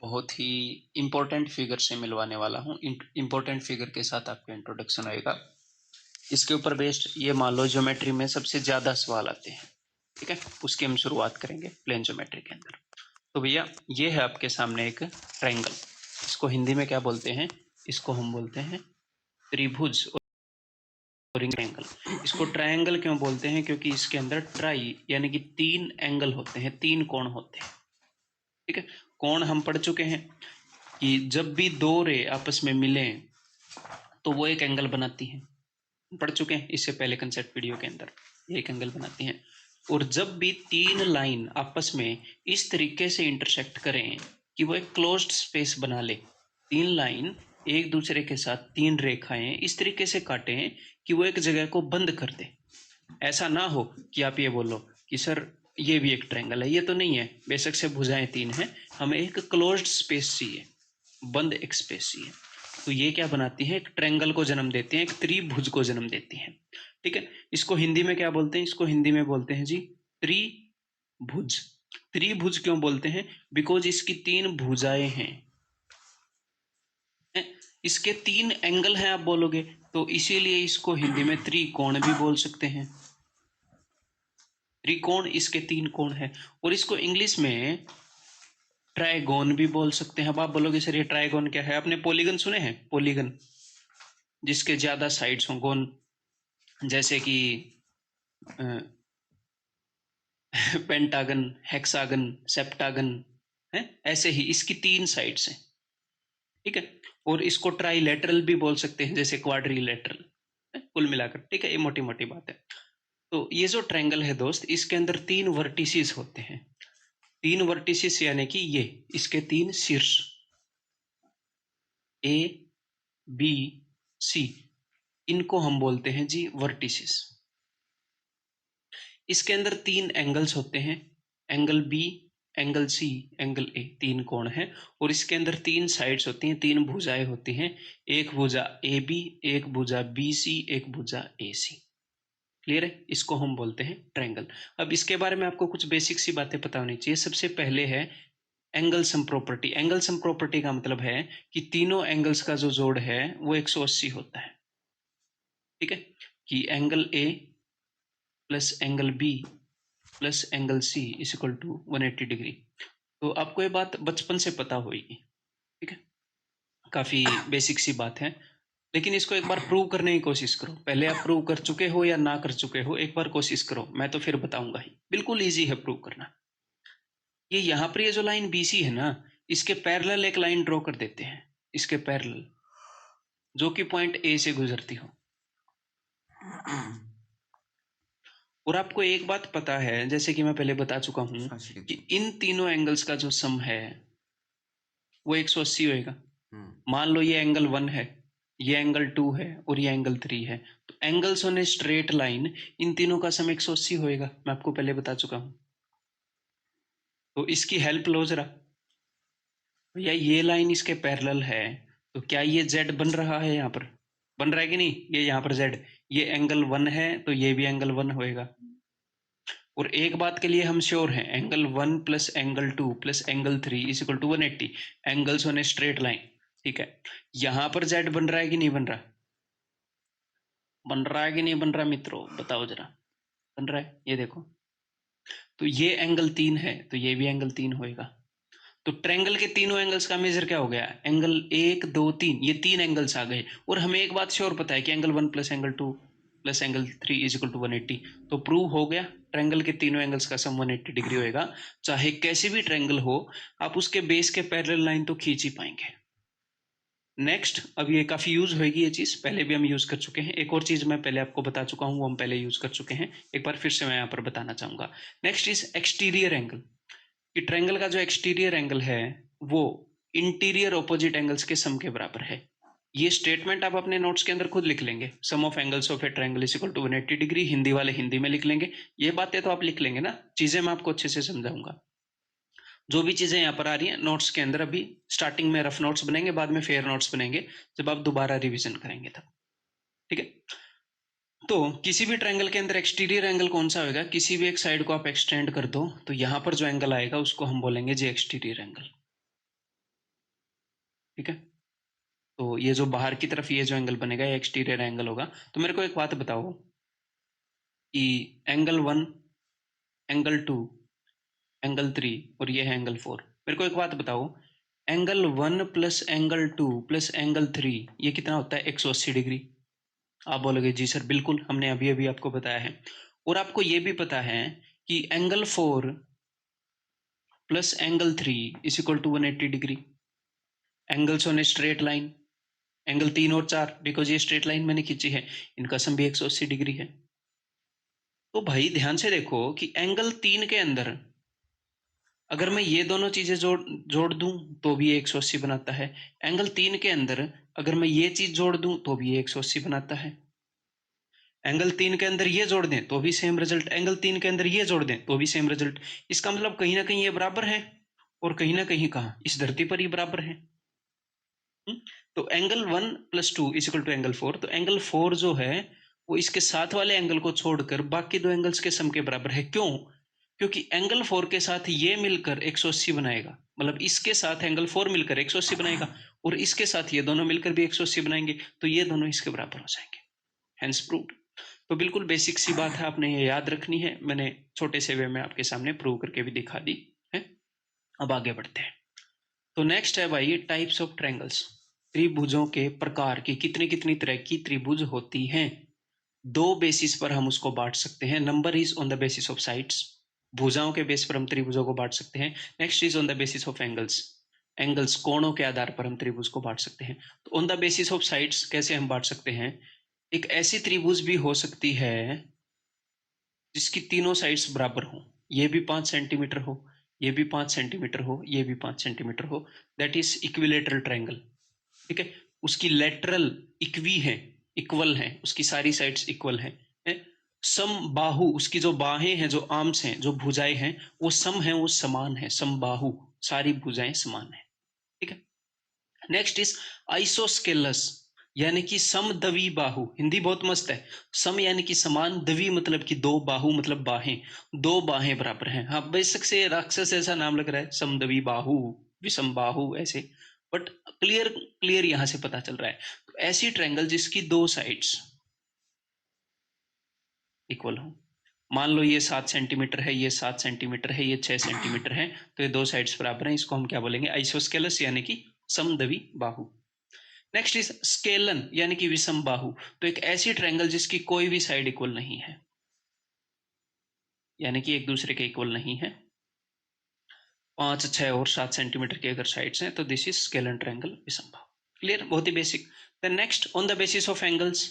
बहुत ही important figure से मिलवाने वाला हूँ। इम्पोर्टेंट फिगर के साथ आपका इंट्रोडक्शन होएगा। इसके ऊपर बेस्ड ये मान लो ज्योमेट्री में सबसे ज्यादा सवाल आते हैं, ठीक है। उसकी हम शुरुआत करेंगे प्लेन ज्योमेट्री के अंदर। तो भैया ये है आपके सामने एक ट्रायंगल। इसको हिंदी में क्या बोलते हैं? इसको हम बोलते हैं त्रिभुज और ट्रायंगल। इसको ट्रायंगल क्यों बोलते हैं? क्योंकि इसके अंदर ट्राई यानी कि 3 एंगल होते हैं, 3 कोण होते हैं, ठीक है। कोण हम पढ़ चुके हैं कि जब भी दो रे आपस में मिलें तो वो एक एंगल बनाती हैं, पढ़ चुके हैं इससे पहले कंसेप्ट वीडियो के अंदर, एक एंगल बनाती हैं। और जब भी 3 लाइन आपस में इस तरीके से इंटरसेक्ट करें कि वो एक क्लोज्ड स्पेस बना ले, 3 लाइन एक दूसरे के साथ 3 रेखाएं इस तरीके से काटें कि वो एक जगह को बंद कर दे। ऐसा ना हो कि आप ये बोलो कि सर ये भी एक ट्रायंगल है, ये तो नहीं है, बेशक से भुजाएं 3 हैं, हमें एक क्लोज्ड स्पेस चाहिए, बंद एक स्पेस चाहिए। तो ये क्या बनाती है? एक ट्रायंगल को जन्म देती हैं, एक त्रिभुज को जन्म देती हैं, ठीक है। इसको हिंदी में क्या बोलते हैं? इसको हिंदी में बोलते हैं जी त्रिभुज। त्रिभुज क्यों बोलते हैं? बिकॉज इसकी 3 भुजाएं हैं, इसके 3 एंगल हैं आप बोलोगे, तो इसीलिए इसको हिंदी में त्रिकोण भी बोल सकते हैं। त्रिकोण इसके 3 कोण है। और इसको इंग्लिश में ट्राइगोन भी बोल सकते हैं। अब आप बोलोगे सर ये ट्राइगोन क्या है? आपने पॉलीगन सुने हैं? पॉलीगन जिसके ज्यादा साइड्स हों, गोन, जैसे कि पेंटागन, हेक्सागन, सेप्टागन है, ऐसे ही इसकी 3 साइड्स हैं, ठीक है। और इसको ट्राइलेटरल भी बोल सकते हैं, जैसे क्वाड्रिलेटरल, कुल मिलाकर, ठीक है। ये मोटी मोटी बात है। तो ये जो ट्रायंगल है दोस्त, इसके अंदर 3 वर्टिसेस होते हैं। 3 वर्टिसेस यानी कि ये इसके 3 शीर्ष, ए बी सी, इनको हम बोलते हैं जी वर्टिसेस। इसके अंदर 3 एंगल्स होते हैं, angle B, angle C, angle A, 3 कोण हैं। और इसके अंदर 3 साइड्स होती हैं, 3 भुजाएं होती हैं, एक भुजा ए बी, एक भुजा बी सी, एक भुजा ए सी। क्लियर है? इसको हम बोलते हैं ट्रायंगल। अब इसके बारे में आपको कुछ बेसिक सी बातें पता होनी चाहिए। सबसे पहले है angle sum property. Angle sum property का मतलब है कि तीनों एंगल्स का जो जोड़ है वो 180 होता है, ठीक है। कि angle A plus angle B plus angle C is equal to 180 degree. तो आपको ये बात बचपन से पता होगी, ठीक है। काफी बेसिक सी बात है, लेकिन इसको एक बार प्रूव करने की कोशिश करो। पहले आप प्रूव कर चुके हो या ना कर चुके हो, एक बार कोशिश करो, मैं तो फिर बताऊंगा ही। बिल्कुल इजी है प्रूव करना। ये यहाँ पर ये जो लाइन बीसी है ना, इसके पैरेलल एक लाइन ड्रॉ कर देते हैं, इसके पैरेलल, जो कि पॉइंट ए से गुजरती हो। और आपको एक बात पता है, जैसे कि मैं पहले बता चुका हूं, कि इन तीनों एंगल्स का जो सम है वो 180 होएगा। मान लो ये एंगल 1 है, ये एंगल 2 है और ये एंगल 3 है, तो angles on a straight line in तीनों का सम 180 होएगा। मैं आपको पहले बता चुका हूं। तो इसकी हेल्प लो जरा भैया। ये लाइन इसके पैरेलल है, तो क्या ये z बन रहा है? यहाँ पर बन रहा है कि नहीं? ये यहाँ पर z, ये एंगल 1 है तो ये भी एंगल 1 होएगा। और एक बात के लिए हम श्योर हैं, angle 1 plus angle 2 plus angle 3 is equal to 180, angles on a straight line, ठीक है। यहां पर z बन रहा है कि नहीं बन रहा? बन रहा है कि नहीं बन रहा मित्रों? बताओ जरा। बन रहा है, ये देखो। तो ये एंगल 3 है तो ये भी एंगल 3 होएगा। तो ट्रायंगल के तीनों एंगल्स का मेजर क्या हो गया? एंगल 1 2 3, ये 3 एंगल्स आ गए। और हमें एक बात श्योर पता है कि angle 1 plus angle 2 plus angle 3 is equal to 180। तो प्रूव हो गया, ट्रायंगल के तीनों एंगल्स का सम 180 डिग्री होएगा। चाहे कैसे भी ट्रायंगल हो, आप उसके बेस के पैरेलल लाइन तो खींच ही पाएंगे। नेक्स्ट, अब ये काफी यूज होगी ये चीज, पहले भी हम यूज कर चुके हैं। एक और चीज मैं पहले आपको बता चुका हूं, वो हम पहले यूज कर चुके हैं, एक बार फिर से मैं यहाँ पर बताना चाहूंगा। Next is exterior angle. कि ट्रायंगल का जो एक्सटीरियर एंगल है वो इंटीरियर ऑपोजिट एंगल्स के सम के बराबर है। ये स्टेटमेंट आप अपने नोट्स के अंदर खुद लिख लेंगे, sum of angles of a triangle is equal to 180 degree. Hindi वाले हिंदी में लिख लेंगे, ये बातें तो आप लिख लेंगे ना, चीजें मैं आपको अच्छे से समझाऊंगा। जो भी चीजें यहाँ पर आ रही हैं नोट्स के अंदर, अभी स्टार्टिंग में रफ नोट्स बनेंगे, बाद में फेयर नोट्स बनेंगे जब आप दोबारा रिविजन करेंगे तब, ठीक है। तो किसी भी ट्रायंगल के अंदर एक्सटीरियर एंगल कौन सा होगा? किसी भी एक साइड को आप एक्सटेंड कर दो तो यहाँ पर जो एंगल आएगा उसको हम बोलेंगे जी एक्सटीरियर एंगल। ठीक है, तो ये जो बाहर की तरफ ये जो एंगल बनेगा ये एक्सटीरियर एंगल होगा। तो मेरे को एक बात बताओ कि एंगल 1, एंगल 2, एंगल 3 और ये है एंगल 4। मेरे को एक बात बताओ, angle 1 plus angle 2 plus angle 3 ये कितना होता है? 180 डिग्री। आप बोलोगे जी सर बिल्कुल, हमने अभी अभी आपको बताया है। और आपको ये भी पता है कि angle 4 plus angle 3 is equal to 180 degree. Angles on a straight line, angle 3 और 4 बिकॉज ये स्ट्रेट लाइन मैंने खींची है, इनका सम भी 180 डिग्री है। तो भाई ध्यान से देखो कि एंगल 3 के अंदर अगर मैं ये दोनों चीजें जोड़ दूं तो भी ये 180 बनाता है। एंगल 3 के अंदर अगर मैं ये चीज जोड़ दूं तो भी ये 180 बनाता है। एंगल 3 के अंदर ये जोड़ दें तो भी सेम रिजल्ट, एंगल 3 के अंदर ये जोड़ दें तो भी सेम रिजल्ट। इसका मतलब कहीं ना कहीं ये बराबर है और कहीं ना कहीं कहाँ, इस धरती पर ही बराबर है। तो angle 1 plus 2 is equal to angle 4। तो एंगल 4 जो है वो इसके साथ वाले एंगल को छोड़कर बाकी दो एंगल्स के सम के बराबर है। क्यों? क्योंकि एंगल 4 के साथ ये मिलकर 180 बनाएगा, मतलब इसके साथ एंगल 4 मिलकर 180 बनाएगा और इसके साथ ये दोनों मिलकर भी 180 बनाएंगे, तो ये दोनों इसके बराबर हो जाएंगे। Hence proved. तो बिल्कुल बेसिक सी बात है, आपने ये याद रखनी है। मैंने छोटे से वे में आपके सामने प्रूव करके भी दिखा दी है। अब आगे बढ़ते हैं। तो नेक्स्ट है भाई टाइप्स ऑफ ट्रायंगल्स। त्रिभुजों के प्रकार की कितनी कितनी तरह की त्रिभुज होती हैं। दो बेसिस पर हम उसको बांट सकते हैं। Number is on the basis of sides, भुजाओं के बेस पर हम त्रिभुजों को बांट सकते हैं। Next is on the basis of angles, angles कोणों के आधार पर हम त्रिभुज को बांट सकते हैं। तो on the basis of sides कैसे हम बांट सकते हैं? एक ऐसी त्रिभुज भी हो सकती है जिसकी तीनों साइड्स बराबर हो, ये भी 5 सेंटीमीटर हो, ये भी 5 सेंटीमीटर हो, ये भी 5 सेंटीमीटर हो, दैट इज इक्विलेटरल ट्रायंगल। ठीक है, उसकी लेटरल इक्वी है, इक्वल है, उसकी सारी साइड्स इक्वल है। समबाहु, उसकी जो बाहें हैं, जो आर्म्स हैं, जो भुजाएं हैं वो सम है, वो समान है। समबाहु, सारी भुजाएं समान है। ठीक है। नेक्स्ट इज आइसोस्केलस, यानी कि समद्वि बाहु। हिंदी बहुत मस्त है। सम यानी कि समान, द्वि मतलब कि दो, बाहु मतलब बाहें, दो बाहें बराबर हैं। हाँ बेशक से राक्षस ऐसा नाम लग रहा है, समद्वि बाहु, विषम बाहु ऐसे, बट क्लियर क्लियर यहां से पता चल रहा है। तो ऐसी ट्रायंगल जिसकी दो साइड्स इक्वल हो। मान लो ये 7 सेंटीमीटर है, ये 7 सेंटीमीटर है, ये 6 सेंटीमीटर है, तो ये दो साइड्स बराबर हैं। इसको हम क्या बोलेंगे? आइसोस्केलस यानी कि समद्वि बाहु। नेक्स्ट इज स्केलन यानी कि विषम बाहु। तो एक ऐसी ट्रायंगल जिसकी कोई भी साइड इक्वल नहीं है, यानी कि एक दूसरे के इक्वल नहीं है। 5, 6 और 7 सेंटीमीटर की अगर साइड्स हैं तो दिस इज स्केलन ट्रायंगल, विषम बाहु। क्लियर? बहुत ही basic. Then next on the basis of angles.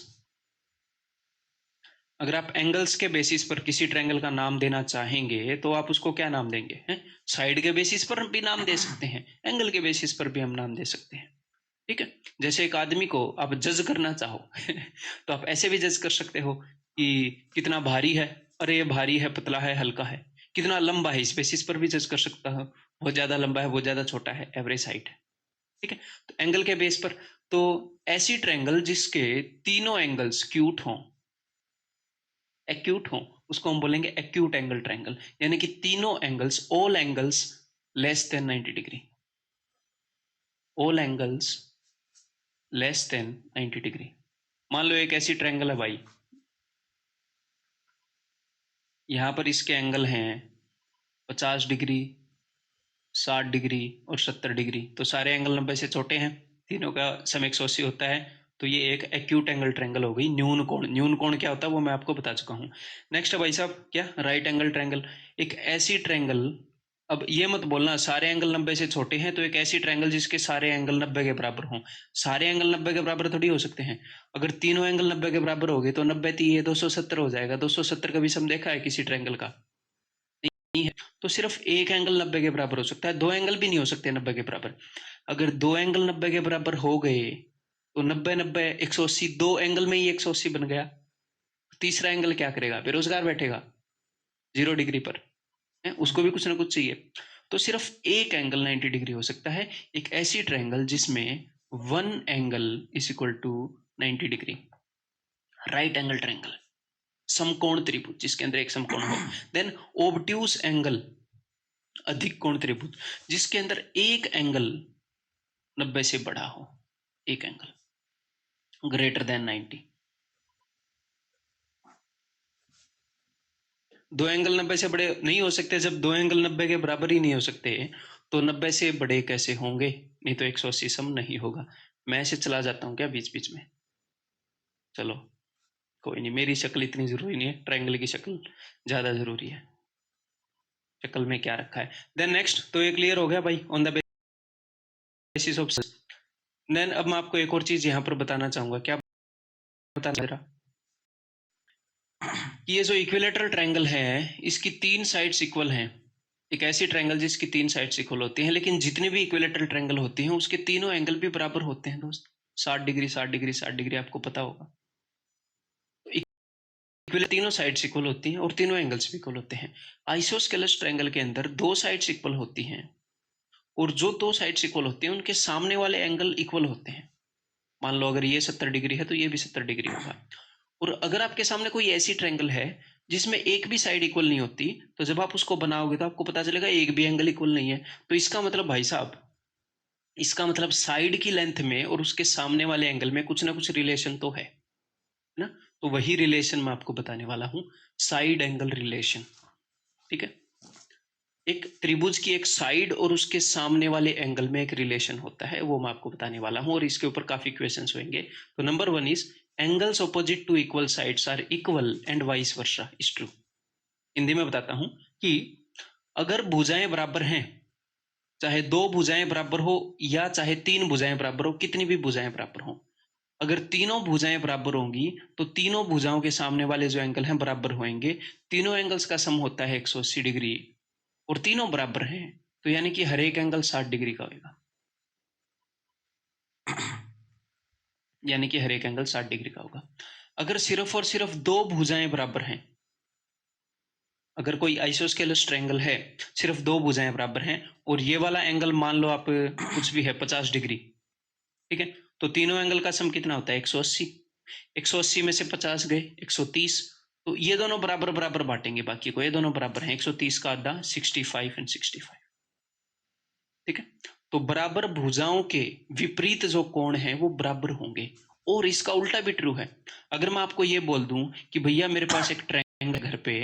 अगर आप एंगल्स के बेसिस पर किसी ट्रायंगल का नाम देना चाहेंगे तो आप उसको क्या नाम देंगे? हैं? साइड के बेसिस पर भी नाम दे सकते हैं, एंगल के बेसिस पर भी हम नाम दे सकते हैं। ठीक है। जैसे एक आदमी को आप जज करना चाहो तो आप ऐसे भी जज कर सकते हो कि कितना भारी है, अरे ये भारी है, पतला है, हल्का है। कितना लंबा है, इस बेसिस पर भी जज कर सकता हो, बहुत ज्यादा लंबा है, बहुत ज्यादा छोटा है, एवरेज हाइट है। ठीक है। तो एंगल के बेस पर, तो ऐसी ट्रायंगल जिसके तीनों एंगल्स क्यूट हों, एक्यूट हो, उसको हम बोलेंगे एक्यूट एंगल ट्रायंगल, यानी कि तीनों angles, all angles less than 90 degree, all angles less than 90 degree. मान लो एक ऐसी ट्रायंगल है भाई, यहां पर इसके एंगल हैं 50 डिग्री, 60 डिग्री और 70 डिग्री। तो सारे एंगल 90 से छोटे हैं, तीनों का सम 180 होता है। तो ये एक एक्यूट एंगल ट्रायंगल हो गई। न्यून कोण, न्यून कोण क्या होता है वो मैं आपको बता चुका हूँ। नेक्स्ट है भाई साहब क्या? Right angle triangle. एक ऐसी ट्रायंगल, अब ये मत बोलना सारे एंगल 90 से छोटे हैं, तो एक ऐसी ट्रायंगल जिसके सारे एंगल 90 के बराबर हों। सारे एंगल 90 के बराबर थोड़ी हो सकते हैं। अगर तीनों एंगल 90 के बराबर हो गए तो 90 तीन 270 हो जाएगा। 270 का भी सम देखा है किसी ट्रायंगल का? नहीं है। तो सिर्फ एक एंगल 90 के बराबर हो सकता है, दो एंगल भी नहीं हो सकते 90 के बराबर। अगर दो एंगल 90 के बराबर हो गए तो 90 90 180, दो एंगल में ही 180 बन गया। तीसरा एंगल क्या करेगा? बेरोजगार बैठेगा 0 डिग्री पर, है? उसको भी कुछ ना कुछ चाहिए। तो सिर्फ एक एंगल 90 डिग्री हो सकता है, एक ऐसी ट्रायंगल जिसमें one angle is equal to 90 degree, right angle triangle, समकोण त्रिभुज जिसके अंदर एक समकोण हो। देन ओब्ट्यूज एंगल, अधिक कोण त्रिभुज, जिसके अंदर एक एंगल 90 से बड़ा हो एक एंगल ग्रेटर देन 90। दो एंगल 90 से बड़े नहीं हो सकते। जब दो एंगल 90 के बराबर ही नहीं हो सकते तो 90 से बड़े कैसे होंगे? नहीं तो 180 सम नहीं होगा। मैं ऐसे चला जाता हूँ क्या बीच बीच में? चलो कोई नहीं, मेरी शक्ल इतनी जरूरी नहीं है, ट्रायंगल की शक्ल ज्यादा जरूरी है। शक्ल में क्या रखा है। देन नेक्स्ट, तो ये क्लियर हो गया भाई, on the basis of. Then अब मैं आपको एक और चीज यहाँ पर बताना चाहूंगा। क्या बताना जरा? कि ये जो इक्विलेटरल ट्रायंगल है इसकी 3 साइड्स इक्वल हैं। एक ऐसी ट्रायंगल जिसकी 3 साइड्स इक्वल होती हैं, लेकिन जितने भी इक्विलेटरल ट्रायंगल होते हैं उसके तीनों एंगल भी बराबर होते हैं दोस्त। 60 डिग्री 60 डिग्री 60 डिग्री, आपको पता होगा। तीनों साइड्स इक्वल होती हैं और तीनों एंगल्स भी इक्वल होते हैं। आइसोस्केलस ट्रायंगल के अंदर 2 साइड्स इक्वल होती हैं और जो 2 साइड्स इक्वल होती हैं उनके सामने वाले एंगल इक्वल होते हैं। मान लो अगर ये 70 डिग्री है तो ये भी 70 डिग्री होगा। और अगर आपके सामने कोई ऐसी ट्रायंगल है जिसमें एक भी साइड इक्वल नहीं होती, तो जब आप उसको बनाओगे तो आपको पता चलेगा एक भी एंगल इक्वल नहीं है। तो इसका मतलब भाई साहब, इसका मतलब साइड की लेंथ में और उसके सामने वाले एंगल में कुछ ना कुछ रिलेशन तो है ना। तो वही रिलेशन मैं आपको बताने वाला हूं, साइड एंगल रिलेशन। ठीक है, एक त्रिभुज की एक साइड और उसके सामने वाले एंगल में एक रिलेशन होता है, वो मैं आपको बताने वाला हूं और इसके ऊपर काफी क्वेश्चंस होंगे। तो number 1 is angles opposite to equal sides are equal and vice versa is true. Hindi में बताता हूं कि अगर भुजाएं बराबर हैं, चाहे 2 भुजाएं बराबर हो या चाहे 3 भुजाएं बराबर हो, कितनी भी भुजाएं बराबर हो, अगर तीनों भुजाएं बराबर होंगी तो तीनों भुजाओं के सामने वाले जो एंगल हैं बराबर होंगे। तीनों एंगल्स का सम होता है 180 डिग्री और तीनों बराबर हैं, तो यानी कि हर एक एंगल 60 डिग्री का होगा। यानी कि हर एक एंगल 60 डिग्री का होगा। अगर सिर्फ और सिर्फ 2 भुजाएं बराबर हैं, अगर कोई आइसोस्केलस ट्रायंगल है, सिर्फ 2 भुजाएं बराबर हैं और ये वाला एंगल मान लो आप कुछ भी है 50 डिग्री, ठीक है, तो तीनों एंगल का सम कितना होता है? 180। 180 में से 50 गए 130, तो ये दोनों बराबर बराबर बांटेंगे बाकी को, ये दोनों बराबर हैं। 130 का आधा 65 एंड 65। ठीक है, तो बराबर भुजाओं के विपरीत जो कोण हैं वो बराबर होंगे। और इसका उल्टा भी ट्रू है। अगर मैं आपको ये बोल दूं कि भैया मेरे पास एक ट्रायंगल घर पे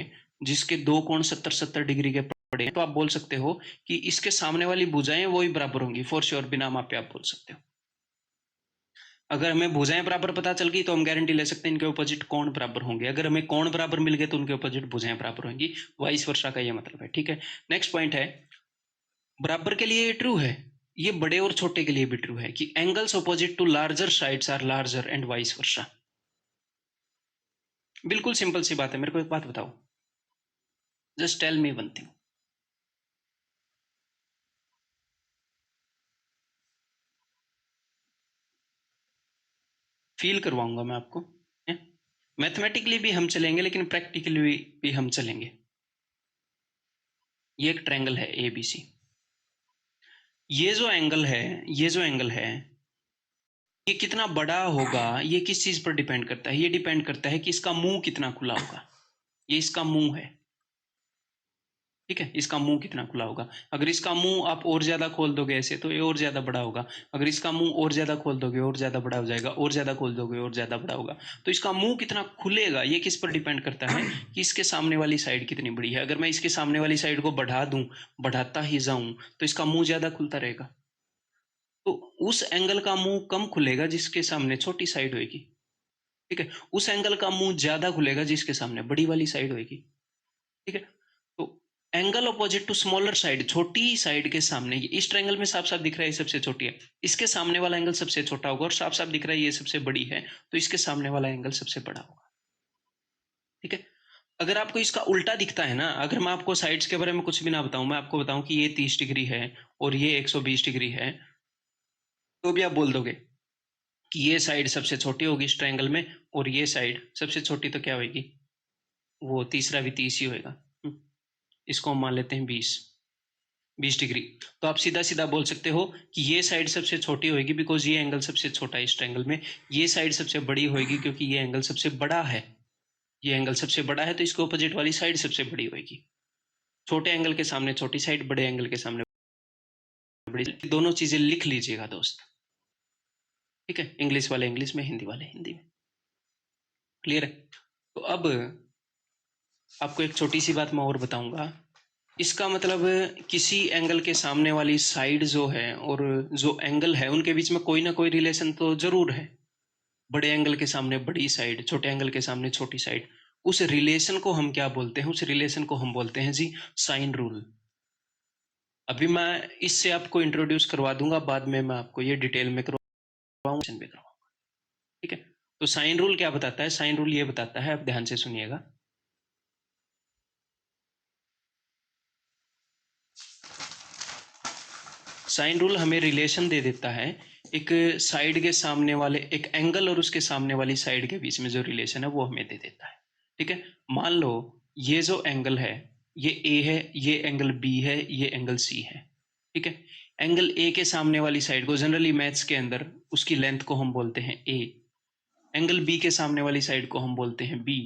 जिसके 2 कोण 70-70 डिग्री के पड़े हैं, तो आप बोल सकते हो कि इसके सामने वाली भुजाएं वो ही बराबर होंगी, फॉर श्योर, बिना मापे आप बोल सकते हो। अगर हमें भुजाएं बराबर पता चल गई तो हम गारंटी ले सकते हैं इनके ऑपोजिट कोण बराबर होंगे। अगर हमें कोण बराबर मिल गए तो उनके ऑपोजिट भुजाएं बराबर होंगी, वाइस वर्सा का ये मतलब है। ठीक है, नेक्स्ट पॉइंट है, बराबर के लिए ये ट्रू है, ये बड़े और छोटे के लिए भी ट्रू है कि angles opposite to larger sides are larger and vice versa. बिल्कुल सिंपल सी बात है। मेरे को एक बात बताओ, just tell me one thing, feel करवाऊंगा मैं आपको। मैथमेटिकली भी हम चलेंगे लेकिन प्रैक्टिकली भी हम चलेंगे। ये एक ट्रायंगल है ABC, ये जो एंगल है, ये जो एंगल है, ये कितना बड़ा होगा ये किस चीज पर डिपेंड करता है? ये डिपेंड करता है कि इसका मुंह कितना खुला होगा। ये इसका मुंह है, ठीक है, इसका मुंह कितना खुला होगा। अगर इसका मुंह आप और ज्यादा खोल दोगे ऐसे तो ये और ज्यादा बड़ा होगा। अगर इसका मुंह और ज्यादा खोल दोगे और ज्यादा बड़ा हो जाएगा, और ज्यादा खोल दोगे और ज्यादा बड़ा होगा। तो इसका मुंह कितना खुलेगा ये किस पर डिपेंड करता है? कि इसके सामने वाली साइड कितनी बड़ी है। अगर मैं इसके सामने वाली साइड को बढ़ा दूं, बढ़ाता ही जाऊं, तो इसका मुंह ज्यादा खुलता रहेगा। तो उस एंगल का मुंह कम खुलेगा जिसके सामने छोटी साइड होगी। ठीक है, उस एंगल का मुंह ज्यादा खुलेगा जिसके सामने बड़ी वाली साइड होगी। ठीक है, तो angle opposite to smaller side, छोटी साइड के सामने, इस ट्रायंगल में साफ साफ दिख रहा है ये सबसे छोटी है, इसके सामने वाला एंगल सबसे छोटा होगा, और साफ साफ दिख रहा है ये सबसे बड़ी है, तो इसके सामने वाला एंगल सबसे बड़ा होगा। ठीक है, अगर आपको इसका उल्टा दिखता है ना, अगर मैं आपको साइड्स के बारे में कुछ भी ना बताऊं, मैं आपको बताऊं कि ये 30 डिग्री है और ये 120 डिग्री है, तो भी आप बोल दोगे कि ये साइड सबसे छोटी होगी इस ट्रायंगल में, और ये साइड सबसे छोटी, तो क्या होगी? वो तीसरा भी 30 ही होगा। इसको हम मान लेते हैं 20 डिग्री। तो आप सीधा सीधा बोल सकते हो कि ये साइड सबसे छोटी होगी बिकॉज ये एंगल सबसे छोटा है इस ट्रायंगल में। ये साइड सबसे बड़ी होगी क्योंकि ये एंगल सबसे बड़ा है। ये एंगल सबसे बड़ा है तो इसके ऑपोजिट वाली साइड सबसे बड़ी होगी। छोटे एंगल के सामने छोटी साइड, बड़े एंगल के सामने बड़ी, दोनों चीजें लिख लीजिएगा दोस्त, ठीक है? इंग्लिश वाले इंग्लिश में, हिंदी वाले हिंदी में। क्लियर है? तो अब आपको एक छोटी सी बात मैं और बताऊंगा। इसका मतलब किसी एंगल के सामने वाली साइड जो है और जो एंगल है उनके बीच में कोई ना कोई रिलेशन तो जरूर है। बड़े एंगल के सामने बड़ी साइड, छोटे एंगल के सामने छोटी साइड। उस रिलेशन को हम क्या बोलते हैं? उस रिलेशन को हम बोलते हैं जी साइन रूल। अभी मैं इससे आपको इंट्रोड्यूस करवा दूंगा, बाद में मैं आपको ये डिटेल में करवाऊंगा, ठीक है? तो साइन रूल क्या बताता है? साइन रूल ये बताता है, आप ध्यान से सुनिएगा। साइन रूल हमें रिलेशन दे देता है एक साइड के सामने वाले, एक एंगल और उसके सामने वाली साइड के बीच में जो रिलेशन है वो हमें दे देता है, ठीक है? मान लो ये जो एंगल है ये ए है, ये एंगल बी है, ये एंगल सी है, ठीक है? एंगल ए के सामने वाली साइड को जनरली मैथ्स के अंदर उसकी लेंथ को हम बोलते हैं ए। एंगल बी के सामने वाली साइड को हम बोलते हैं बी।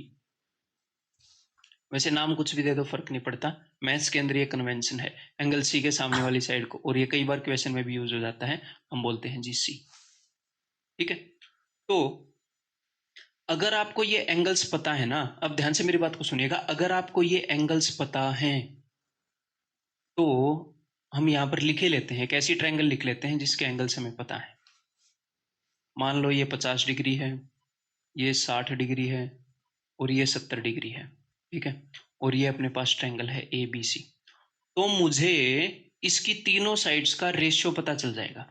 वैसे नाम कुछ भी दे दो फर्क नहीं पड़ता, मैथ्स के अंदर ये कन्वेंशन है। एंगल सी के सामने वाली साइड को, और ये कई बार क्वेश्चन में भी यूज हो जाता है, हम बोलते हैं जी सी, ठीक है? तो अगर आपको ये एंगल्स पता है ना, अब ध्यान से मेरी बात को सुनिएगा, अगर आपको ये एंगल्स पता हैं तो हम यहां पर लिखे लेते हैं, एक ऐसी ट्रायंगल लिख लेते हैं जिसके एंगल्स हमें पता है। मान लो ये 50 डिग्री है, ये 60 डिग्री है और ये 70 डिग्री है, ठीक है? और ये अपने पास ट्रायंगल है ए बी सी। तो मुझे इसकी तीनों साइड्स का रेशियो पता चल जाएगा।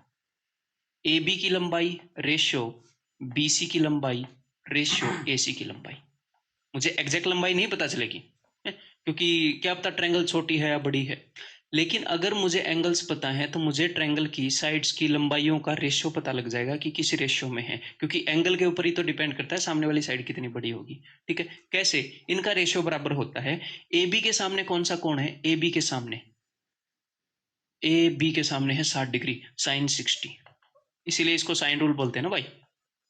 ए बी की लंबाई रेशियो बी सी की लंबाई रेशियो ए सी की लंबाई। मुझे एग्जैक्ट लंबाई नहीं पता चलेगी क्योंकि क्या पता ट्रायंगल छोटी है या बड़ी है, लेकिन अगर मुझे एंगल्स पता है तो मुझे ट्रायंगल की साइड्स की लंबाइयों का रेशियो पता लग जाएगा कि किस रेशियो में है, क्योंकि एंगल के ऊपर ही तो डिपेंड करता है सामने वाली साइड कितनी बड़ी होगी, ठीक है? कैसे? इनका रेशियो बराबर होता है, ए बी के सामने कौन सा कोण है? ए बी के सामने, ए बी के सामने है 60 डिग्री, साइन 60, इसीलिए इसको साइन रूल बोलते हैं ना भाई।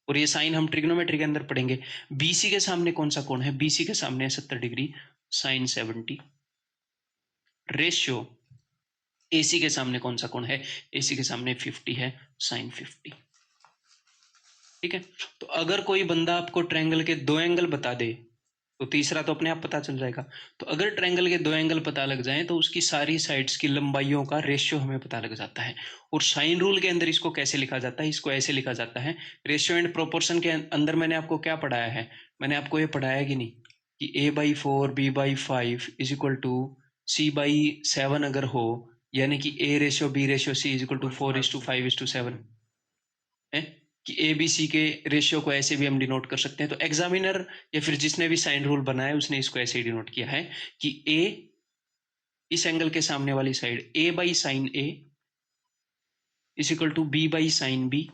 और ये साइन हम ट्रिग्नोमेट्री के अंदर पढ़ेंगे। बीसी के सामने कौन सा कोण है? बीसी के सामने है 70 डिग्री, साइन 70। रेशियो एसी के सामने कौन सा कोण है? एसी के सामने 50 है, साइन 50, ठीक है? तो अगर कोई बंदा आपको ट्रायंगल के दो एंगल बता दे तो तीसरा तो अपने आप पता चल जाएगा। तो अगर ट्रायंगल के दो एंगल पता लग जाए तो उसकी सारी साइड्स की लंबाइयों का रेशियो हमें पता लग जाता है। और साइन रूल के अंदर इसको कैसे लिखा जाता है? इसको ऐसे लिखा जाता है, रेशियो एंड प्रोपोर्शन के अंदर मैंने आपको क्या पढ़ाया है? मैंने आपको ये पढ़ाया कि नहीं कि a/4 b/5 is equal to c/7 अगर हो, यानी कि a ratio b ratio c is equal to 4:5:7 है, कि ए बी सी के रेशियो को ऐसे भी हम डिनोट कर सकते हैं। तो एग्जामिनर या फिर जिसने भी साइन रूल बनाया उसने इसको ऐसे ही डिनोट किया है कि ए, इस एंगल के सामने वाली side a by sine a is equal to b by sine b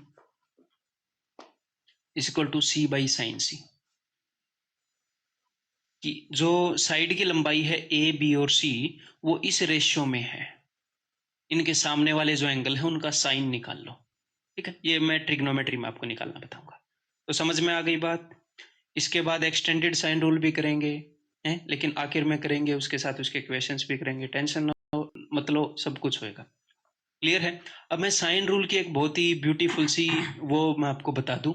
is equal to c by sine c. कि जो साइड की लंबाई है a b और c वो इस रेशियो में है, इनके सामने वाले जो एंगल है उनका साइन निकाल लो, ठीक है? ये मैं ट्रिग्नोमेट्री में आपको निकालना बताऊंगा। तो समझ में आ गई बात? इसके बाद एक्सटेंडेड साइन रूल भी करेंगे हैं, लेकिन आखिर में करेंगे, उसके साथ उसके क्वेश्चंस भी करेंगे, टेंशन ना हो, मतलब सब कुछ होएगा। क्लियर है? अब मैं साइन रूल की एक बहुत ही ब्यूटीफुल सी वो मैं आपको बता दूं,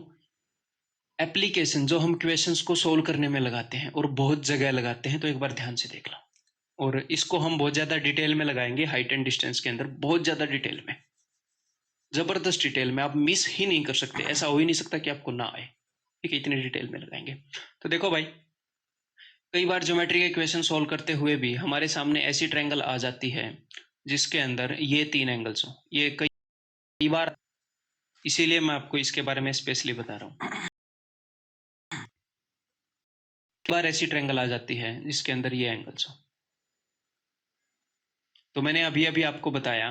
एप्लीकेशन जो हम क्वेश्चंस को सोल्व करने में लगाते हैं और बहुत जगह लगाते हैं, तो एक बार ध्यान से देख लो। और इसको हम बहुत ज्यादा डिटेल में लगाएंगे, हाइट एंड डिस्टेंस के अंदर बहुत ज्यादा डिटेल में, जबरदस्त डिटेल में, आप मिस ही नहीं कर सकते, ऐसा हो ही नहीं सकता कि आपको ना आए, ठीक है? इतनी डिटेल में लगाएंगे। तो देखो भाई, कई बार ज्योमेट्री के क्वेश्चन सोल्व करते हुए भी हमारे सामने ऐसी ट्रायंगल आ जाती है जिसके अंदर ये तीन एंगल्स हो, ये कई बार, इसीलिए मैं आपको इसके बारे में स्पेशली बता रहा हूँ। कई बार ऐसी ट्रायंगल आ जाती है जिसके अंदर ये एंगल्स हो। तो मैंने अभी अभी आपको बताया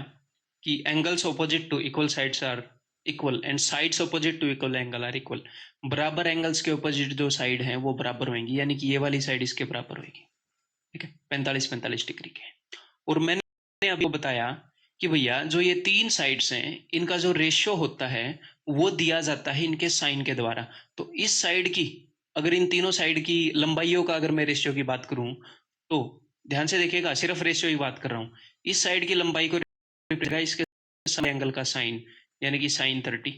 कि angles opposite to equal sides are equal and sides opposite to equal angle are equal. बराबर एंगल्स के ऑपोजिट जो साइड हैं वो बराबर होंगी, यानी कि ये वाली साइड इसके बराबर होगी, ठीक है? 45-45 डिग्री के। और मैंने आपको बताया कि भैया जो ये तीन साइड्स हैं इनका जो रेशियो होता है वो दिया जाता है इनके साइन के द्वारा। तो इस साइड की, अगर इन तीनों साइड की लंबाइयों का अगर मैं रेशियो की बात करूं तो ध्यान से देखिएगा, सिर्फ रेशियो की बात कर रहा हूं, इस साइड की लंबाई को इसके एंगल का साइन यानी कि साइन 30।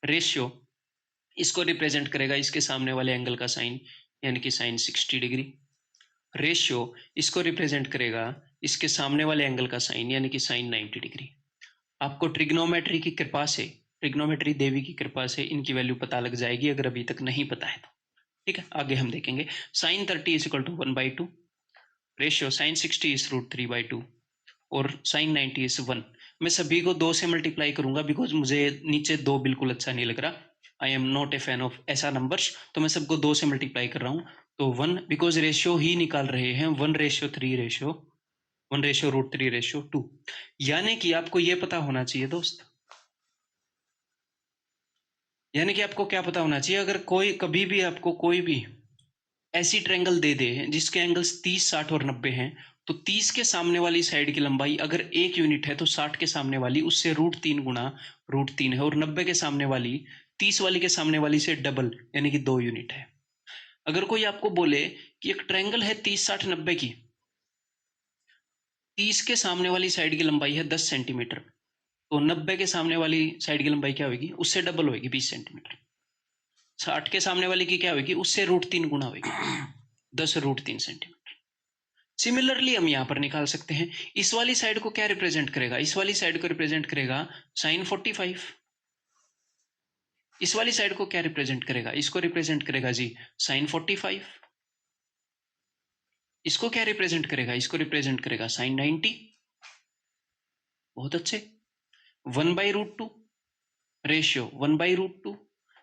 रेशियो इसको रिप्रेजेंट करेगा इसके सामने वाले एंगल का साइन यानी कि साइन 60 डिग्री। रेशियो इसको रिप्रेजेंट करेगा इसके सामने वाले एंगल का साइन यानी कि साइन 90 डिग्री। आपको ट्रिग्नोमेट्री की कृपा से, ट्रिग्नोमेट्री देवी की कृपा से इनकी वैल्यू पता लग जाएगी अगर अभी तक नहीं पता है तो। ठीक है, आगे हम देखेंगे। Sine 30 is equal to 1/2, ratio sine 60 is √3/2 और साइन 90 इज 1। मैं सभी को 2 से मल्टीप्लाई करूंगा बिकॉज मुझे नीचे 2 बिल्कुल अच्छा नहीं लग रहा। I am not a fan of ऐसा नंबर्स, तो मैं सबको 2 से मल्टीप्लाई कर रहा हूँ। तो 1 बिकॉज रेशियो ही निकाल रहे हैं, 1:3:2 यानी कि आपको ये पता होना चाहिए दोस्त, यानी कि आपको क्या पता होना चाहिए, अगर कोई कभी भी आपको कोई भी ऐसी ट्रायंगल दे दे जिसके एंगल्स 30, 60 और 90 हैं, तो 30 के सामने वाली साइड की लंबाई अगर 1 यूनिट है तो 60 के सामने वाली उससे √3 गुणा √3 है, और 90 के सामने वाली 30 वाली के सामने वाली से डबल यानी कि 2 यूनिट है। अगर कोई आपको बोले कि एक ट्रायंगल है 30, 60, 90 की, 30 के सामने वाली साइड की लंबाई है 10 सेंटीमीटर, तो 90 के सामने वाली साइड की लंबाई क्या होगी, उससे डबल होगी 20 सेंटीमीटर। 60 के सामने वाली की क्या होगी, उससे √3 गुणा होगी 10√3 सेंटीमीटर। सिमिलरली हम यहां पर निकाल सकते हैं, इस वाली साइड को क्या रिप्रेजेंट करेगा, इस वाली साइड को रिप्रेजेंट करेगा साइन 45। इस वाली साइड को क्या रिप्रेजेंट करेगा, इसको रिप्रेजेंट करेगा जी साइन 45। इसको क्या रिप्रेजेंट करेगा, इसको रिप्रेजेंट करेगा साइन 90। बहुत अच्छे। 1/√2 रेशियो 1/√2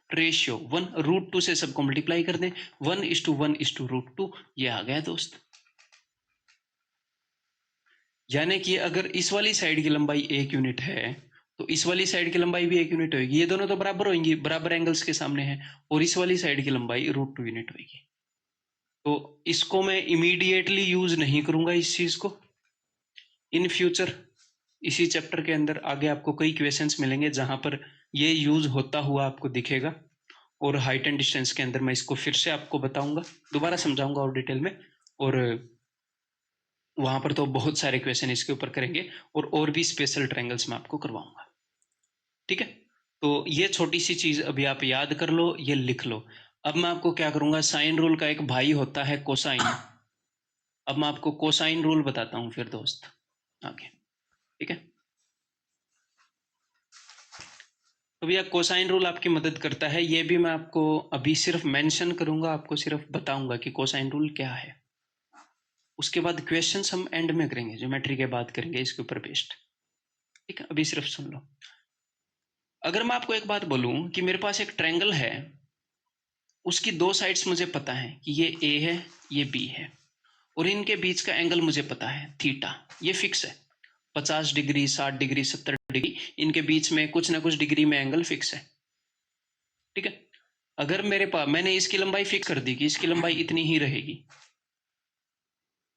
रेशियो 1 √2 से सबको मल्टीप्लाई कर दें, 1:1:√2 ये आ गया दोस्त। यानी कि अगर इस वाली साइड की लंबाई 1 यूनिट है तो इस वाली साइड की लंबाई भी 1 यूनिट होगी, ये दोनों तो बराबर होंगी, बराबर एंगल्स के सामने है, और इस वाली साइड की लंबाई √2 यूनिट होगी। तो इसको मैं इमीडिएटली यूज नहीं करूंगा इस चीज को, इन फ्यूचर इसी चैप्टर के अंदर आगे आपको कई क्वेश्चंस मिलेंगे जहां पर ये यूज होता हुआ आपको दिखेगा, और हाइट एंड डिस्टेंस के अंदर मैं इसको फिर से आपको बताऊंगा, दोबारा समझाऊंगा और डिटेल में, और वहां पर तो बहुत सारे क्वेश्चन इसके ऊपर करेंगे, और भी स्पेशल ट्रायंगल्स मैं आपको करवाऊंगा। ठीक है, तो ये छोटी सी चीज अभी आप याद कर लो, ये लिख लो। अब मैं आपको क्या करूंगा, साइन रूल का एक भाई होता है कोसाइन। अब मैं आपको कोसाइन रूल बताता हूं फिर दोस्त आगे। ठीक है, तो भैया कोसाइन रूल आपकी मदद करता है, ये भी मैं आपको अभी सिर्फ मेंशन करूंगा, आपको सिर्फ बताऊंगा कि कोसाइन रूल क्या है। उसके बाद क्वेश्चंस हम एंड में करेंगे, ज्योमेट्री के बाद करेंगे इसके ऊपर बेस्ड। ठीक है, अभी सिर्फ सुन लो। अगर मैं आपको एक बात बोलूं कि मेरे पास एक ट्रायंगल है, उसकी 2 साइड्स मुझे पता है कि ये ए है, ये बी है, और इनके बीच का एंगल मुझे पता है थीटा, ये फिक्स है 50 डिग्री, 60 डिग्री, 70 डिग्री, इनके बीच में कुछ ना कुछ डिग्री में एंगल फिक्स है। ठीक है, अगर मेरे पास, मैंने इसकी लंबाई फिक्स कर दी कि इसकी लंबाई इतनी ही रहेगी।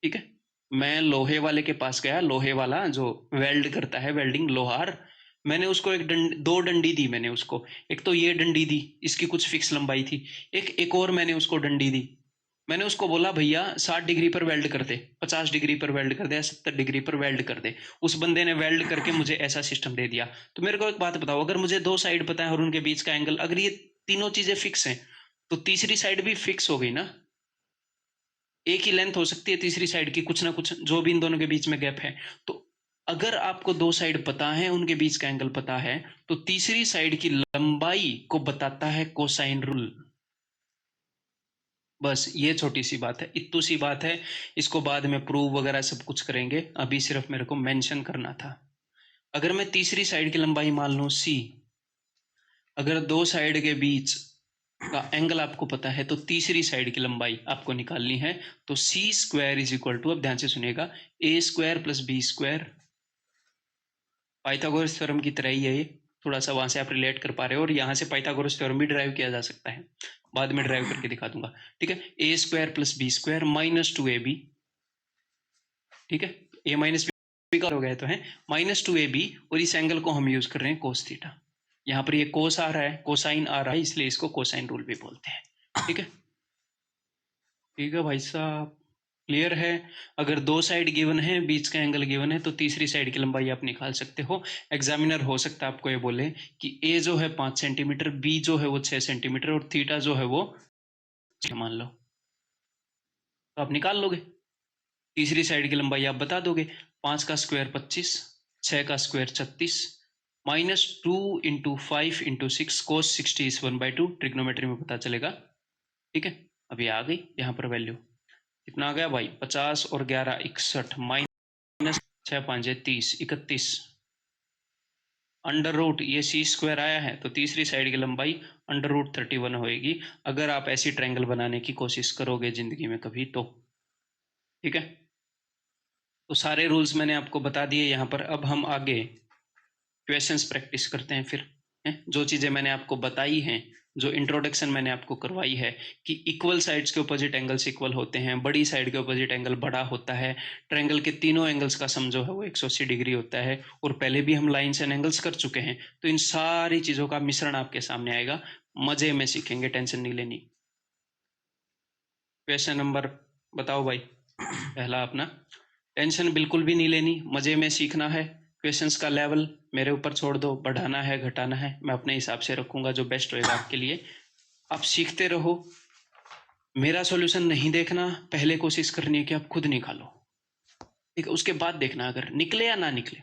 ठीक है, मैं लोहे वाले के पास गया, लोहे वाला जो वेल्ड करता है, वेल्डिंग लोहार, मैंने उसको दो डंडी दी मैंने उसको, एक तो ये डंडी दी, इसकी कुछ फिक्स लंबाई थी, एक और मैंने उसको डंडी दी, मैंने उसको बोला भैया 60 डिग्री पर वेल्ड कर दे, 50 डिग्री पर वेल्ड कर दे, 70 डिग्री पर वेल्ड कर दे। उस बंदे ने वेल्ड करके मुझे ऐसा सिस्टम दे दिया। तो मेरे को एक बात बताओ, अगर मुझे 2 साइड पता है और उनके बीच का एंगल, अगर ये तीनों चीजें फिक्स हैं, तो तीसरी साइड भी फिक्स हो गई ना। एक ही लेंथ हो सकती है तीसरी साइड की, कुछ ना कुछ जो भी इन दोनों के बीच में गैप है। तो अगर आपको 2 साइड पता है, उनके बीच का एंगल पता है, तो तीसरी साइड की लंबाई को बताता है कोसाइन रूल। बस ये छोटी सी बात है, इतनी सी बात है, इसको बाद में प्रूव वगैरह सब कुछ करेंगे, अभी सिर्फ मेरे को मेंशन करना था। अगर मैं तीसरी साइड की लंबाई मान लूं सी, अगर 2 साइड के बीच का एंगल आपको पता है, तो तीसरी साइड की लंबाई आपको निकालनी है। तो c² इज इक्वल टू, अब ध्यान से सुनिएगा, a² + b²। पाइथागोरस थ्योरम की तरह ही है ये, थोड़ा सा वहां से आप रिलेट कर पा रहे हो, और यहाँ से पाइथागोरस थ्योरम भी ड्राइव किया जा सकता है, बाद में ड्राइव करके दिखा दूंगा। ठीक है, a² + b² -2ab। ठीक है, a - b का हो गया तो है -2ab, और इस एंगल को हम यूज कर रहे हैं कोस थीटा। यहाँ पर ये कोस आ रहा है, कोसाइन आ रहा है, इसलिए इसको कोसाइन रूल भी बोलते हैं। ठीक है, ठीक है भाई साहब। क्लियर है? अगर दो साइड गिवन है, बीच का एंगल गिवन है, तो तीसरी साइड की लंबाई आप निकाल सकते हो। एग्जामिनर हो सकता है आपको ये बोले कि ए जो है 5 सेंटीमीटर, बी जो है वो 6 सेंटीमीटर और थीटा जो है वो मान लो, तो आप निकाल लोगे। तीसरी साइड की लंबाई आप बता दोगे, 5 का स्क्वायर 25, 6 का स्क्वायर 36, -2 × 5 × 6 cos 60 is 1/2। ट्रिग्नोमेट्री में पता चलेगा। ठीक है, अभी आ गई यहाँ पर वैल्यू, कितना आ गया भाई? 50 और 11 61, -6 5 30 31, अंडर रूट ये सी स्क्वायर आया है, तो तीसरी साइड की लंबाई अंडर रूट 31 होएगी, अगर आप ऐसी ट्रायंगल बनाने की कोशिश करोगे जिंदगी में कभी तो। ठीक है, तो सारे रूल्स मैंने आपको बता दिए यहाँ पर। अब हम आगे क्वेश्चंस प्रैक्टिस करते हैं फिर, है? जो चीज़ें मैंने आपको बताई हैं, जो इंट्रोडक्शन मैंने आपको करवाई है कि इक्वल साइड्स के ऑपोजिट एंगल्स इक्वल होते हैं, बड़ी साइड के ऑपोजिट एंगल बड़ा होता है, ट्रायंगल के तीनों एंगल्स का सम जो है वो 180 डिग्री होता है, और पहले भी हम लाइन्स एंड एंगल्स कर चुके हैं। तो इन सारी चीज़ों का मिश्रण आपके सामने आएगा, मजे में सीखेंगे, टेंशन नहीं लेनी। क्वेश्चन नंबर बताओ भाई, पहला अपना, टेंशन बिल्कुल भी नहीं लेनी, मजे में सीखना है। क्वेश्चंस का लेवल मेरे ऊपर छोड़ दो, बढ़ाना है घटाना है मैं अपने हिसाब से रखूंगा, जो बेस्ट होएगा आपके लिए। आप सीखते रहो, मेरा सॉल्यूशन नहीं देखना, पहले कोशिश करनी है कि आप खुद निकालो। ठीक है, उसके बाद देखना अगर निकले या ना निकले,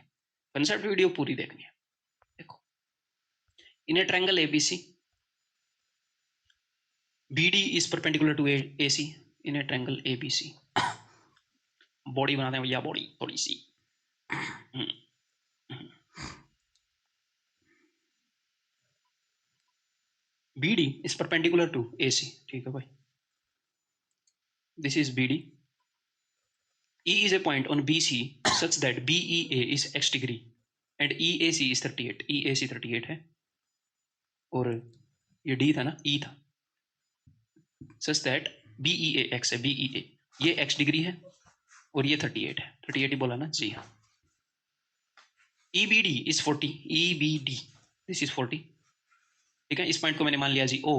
कंसेप्ट वीडियो पूरी देखनी है। देखो, in a triangle ABC, BD is perpendicular to AC in a triangle ABC। Body बनाते हैं भैया, बॉडी थोड़ी सी। BD is perpendicular to AC। ठीक है भाई, this is BD। E is a point on BC such that BEA is x degree and EAC is 38। EAC 38 है, और ये D था ना, E था, such that BEA x है, BEA ये x डिग्री है और ये 38 है। 38 ही बोला ना जी हाँ। EBD is 40। EBD this is 40। ठीक है, इस पॉइंट को मैंने मान लिया जी O।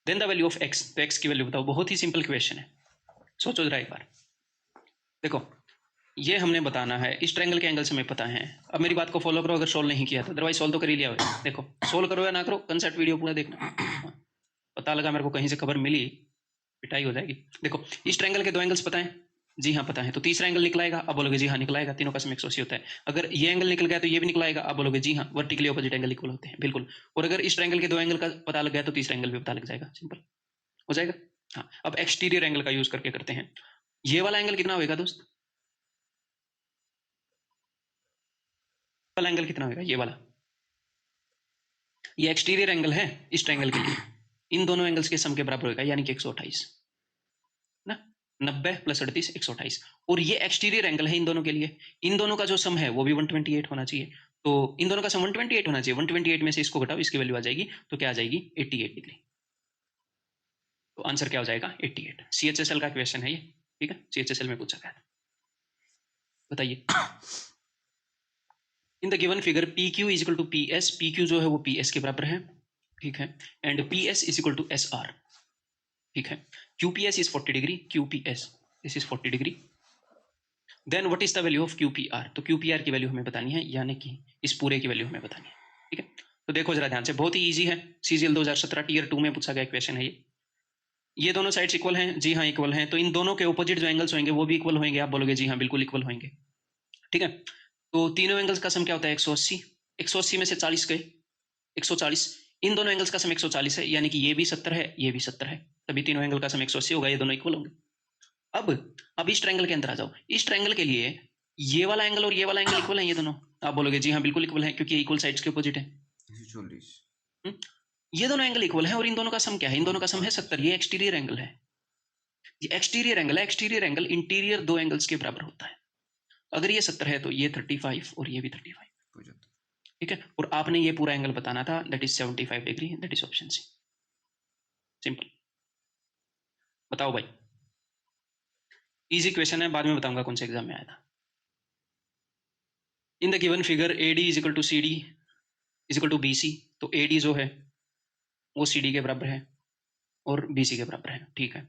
Then the value of x, तो x की वैल्यू बताओ। बहुत ही सिंपल क्वेश्चन है, सोचो जरा एक बार। देखो, ये हमने बताना है, इस ट्रायंगल के एंगल से हमें पता है। अब मेरी बात को फॉलो करो, अगर सोल्व नहीं किया तो, अदरवाइज सोल्व तो कर ही लिया होगा। देखो, सोल्व करो या ना करो, कंसेप्ट वीडियो पूरा देखना। पता लगा मेरे को कहीं से खबर मिली, पिटाई हो जाएगी। देखो, इस ट्रायंगल के दो एंगल्स पता है जी हाँ, पता है, तो तीसरा एंगल निकलाएगा, अब बोलोगे जी हाँ निकलाएगा, तीनों का सम 180 होता है। अगर ये एंगल निकल गया तो ये भी निकलाएगा, अब बोलोगे जी हाँ वर्टिकली ऑपोजिट एंगल इक्वल होते हैं, बिल्कुल। और अगर इस ट्रायंगल के दो एंगल का पता लग गया तो तीसरा एंगल भी पता लग जाएगा, सिंपल हो जाएगा। हाँ, अब एक्सटीरियर एंगल का यूज करके करते हैं। ये वाला एंगल कितना होगा दोस्त? वाला एंगल कितना होगा? ये वाला, ये एक्सटीरियर एंगल है इस ट्रायंगल के लिए, इन दोनों एंगल्स के सम के बराबर होगा, यानी कि 128 ना। 90 + 38 128। और ये एक्सटीरियर एंगल है इन दोनों के लिए, इन दोनों का जो सम है वो भी 128 होना चाहिए। तो इन दोनों का सम 128 होना चाहिए। 128 में से इसको घटाओ, इसकी वैल्यू आ जाएगी, तो क्या आ जाएगी? 88 डिग्री। तो आंसर क्या हो जाएगा? 88। CHSL का क्वेश्चन है ये, ठीक है, CHSL में पूछा गया था। बताइए, in the given figure PQ is equal to PS, PQ जो है वो PS के बराबर है, ठीक है, and PS is equal to SR, ठीक है। QPS इज 40 degree, QPS this is 40 degree. Then what is the value of QPR? तो QPR की वैल्यू हमें बतानी है, यानी कि इस पूरे की वैल्यू हमें बतानी है, ठीक है। तो देखो जरा ध्यान से, बहुत ही ईजी है, CGL 2017 टीयर 2 में पूछा गया क्वेश्चन है ये दोनों साइड्स इक्वल हैं, जी हाँ इक्वल हैं, तो इन दोनों के ऑपोजिट जो एंगल्स होंगे वो भी इक्वल होंगे, आप बोलोगे जी हाँ बिल्कुल इक्वल होंगे, ठीक है। तो तीनों एंगल्स का सम क्या होता है? 180। 180 में से 40 गए, 140। इन दोनों एंगल्स का सम 140 है, यानी कि ये भी 70 है, ये भी 70 है, तभी तीनों एंगल का सम 180 होगा, ये दोनों इक्वल होंगे। अब इस ट्रायंगल के अंदर आ जाओ। इस ट्रायंगल के लिए ये वाला एंगल और ये वाला एंगल इक्वल है, ये दोनों, आप बोलोगे जी हाँ बिल्कुल इक्वल है, क्योंकि इक्वल साइड्स के ऑपोजिट है। 40। ये दोनों एंगल इक्वल है, और इन दोनों का सम क्या है? इन दोनों का सम है 70। ये एक्सटीरियर एंगल है, ये एक्सटीरियर एंगल है। एक्सटीरियर एंगल इंटीरियर दो एंगल्स के बराबर होता है। अगर ये 70 है तो ये 35 और ये भी 35, ठीक है। और आपने ये पूरा एंगल बताना था, that is 75 degree, that is option C. Simple. बताओ भाई, इजी क्वेश्चन है, बाद में बताऊंगा कौन से एग्जाम में आया था। In the given figure AD is equal to CD is equal to BC, तो AD जो है वो CD के बराबर है और BC के बराबर है, ठीक है।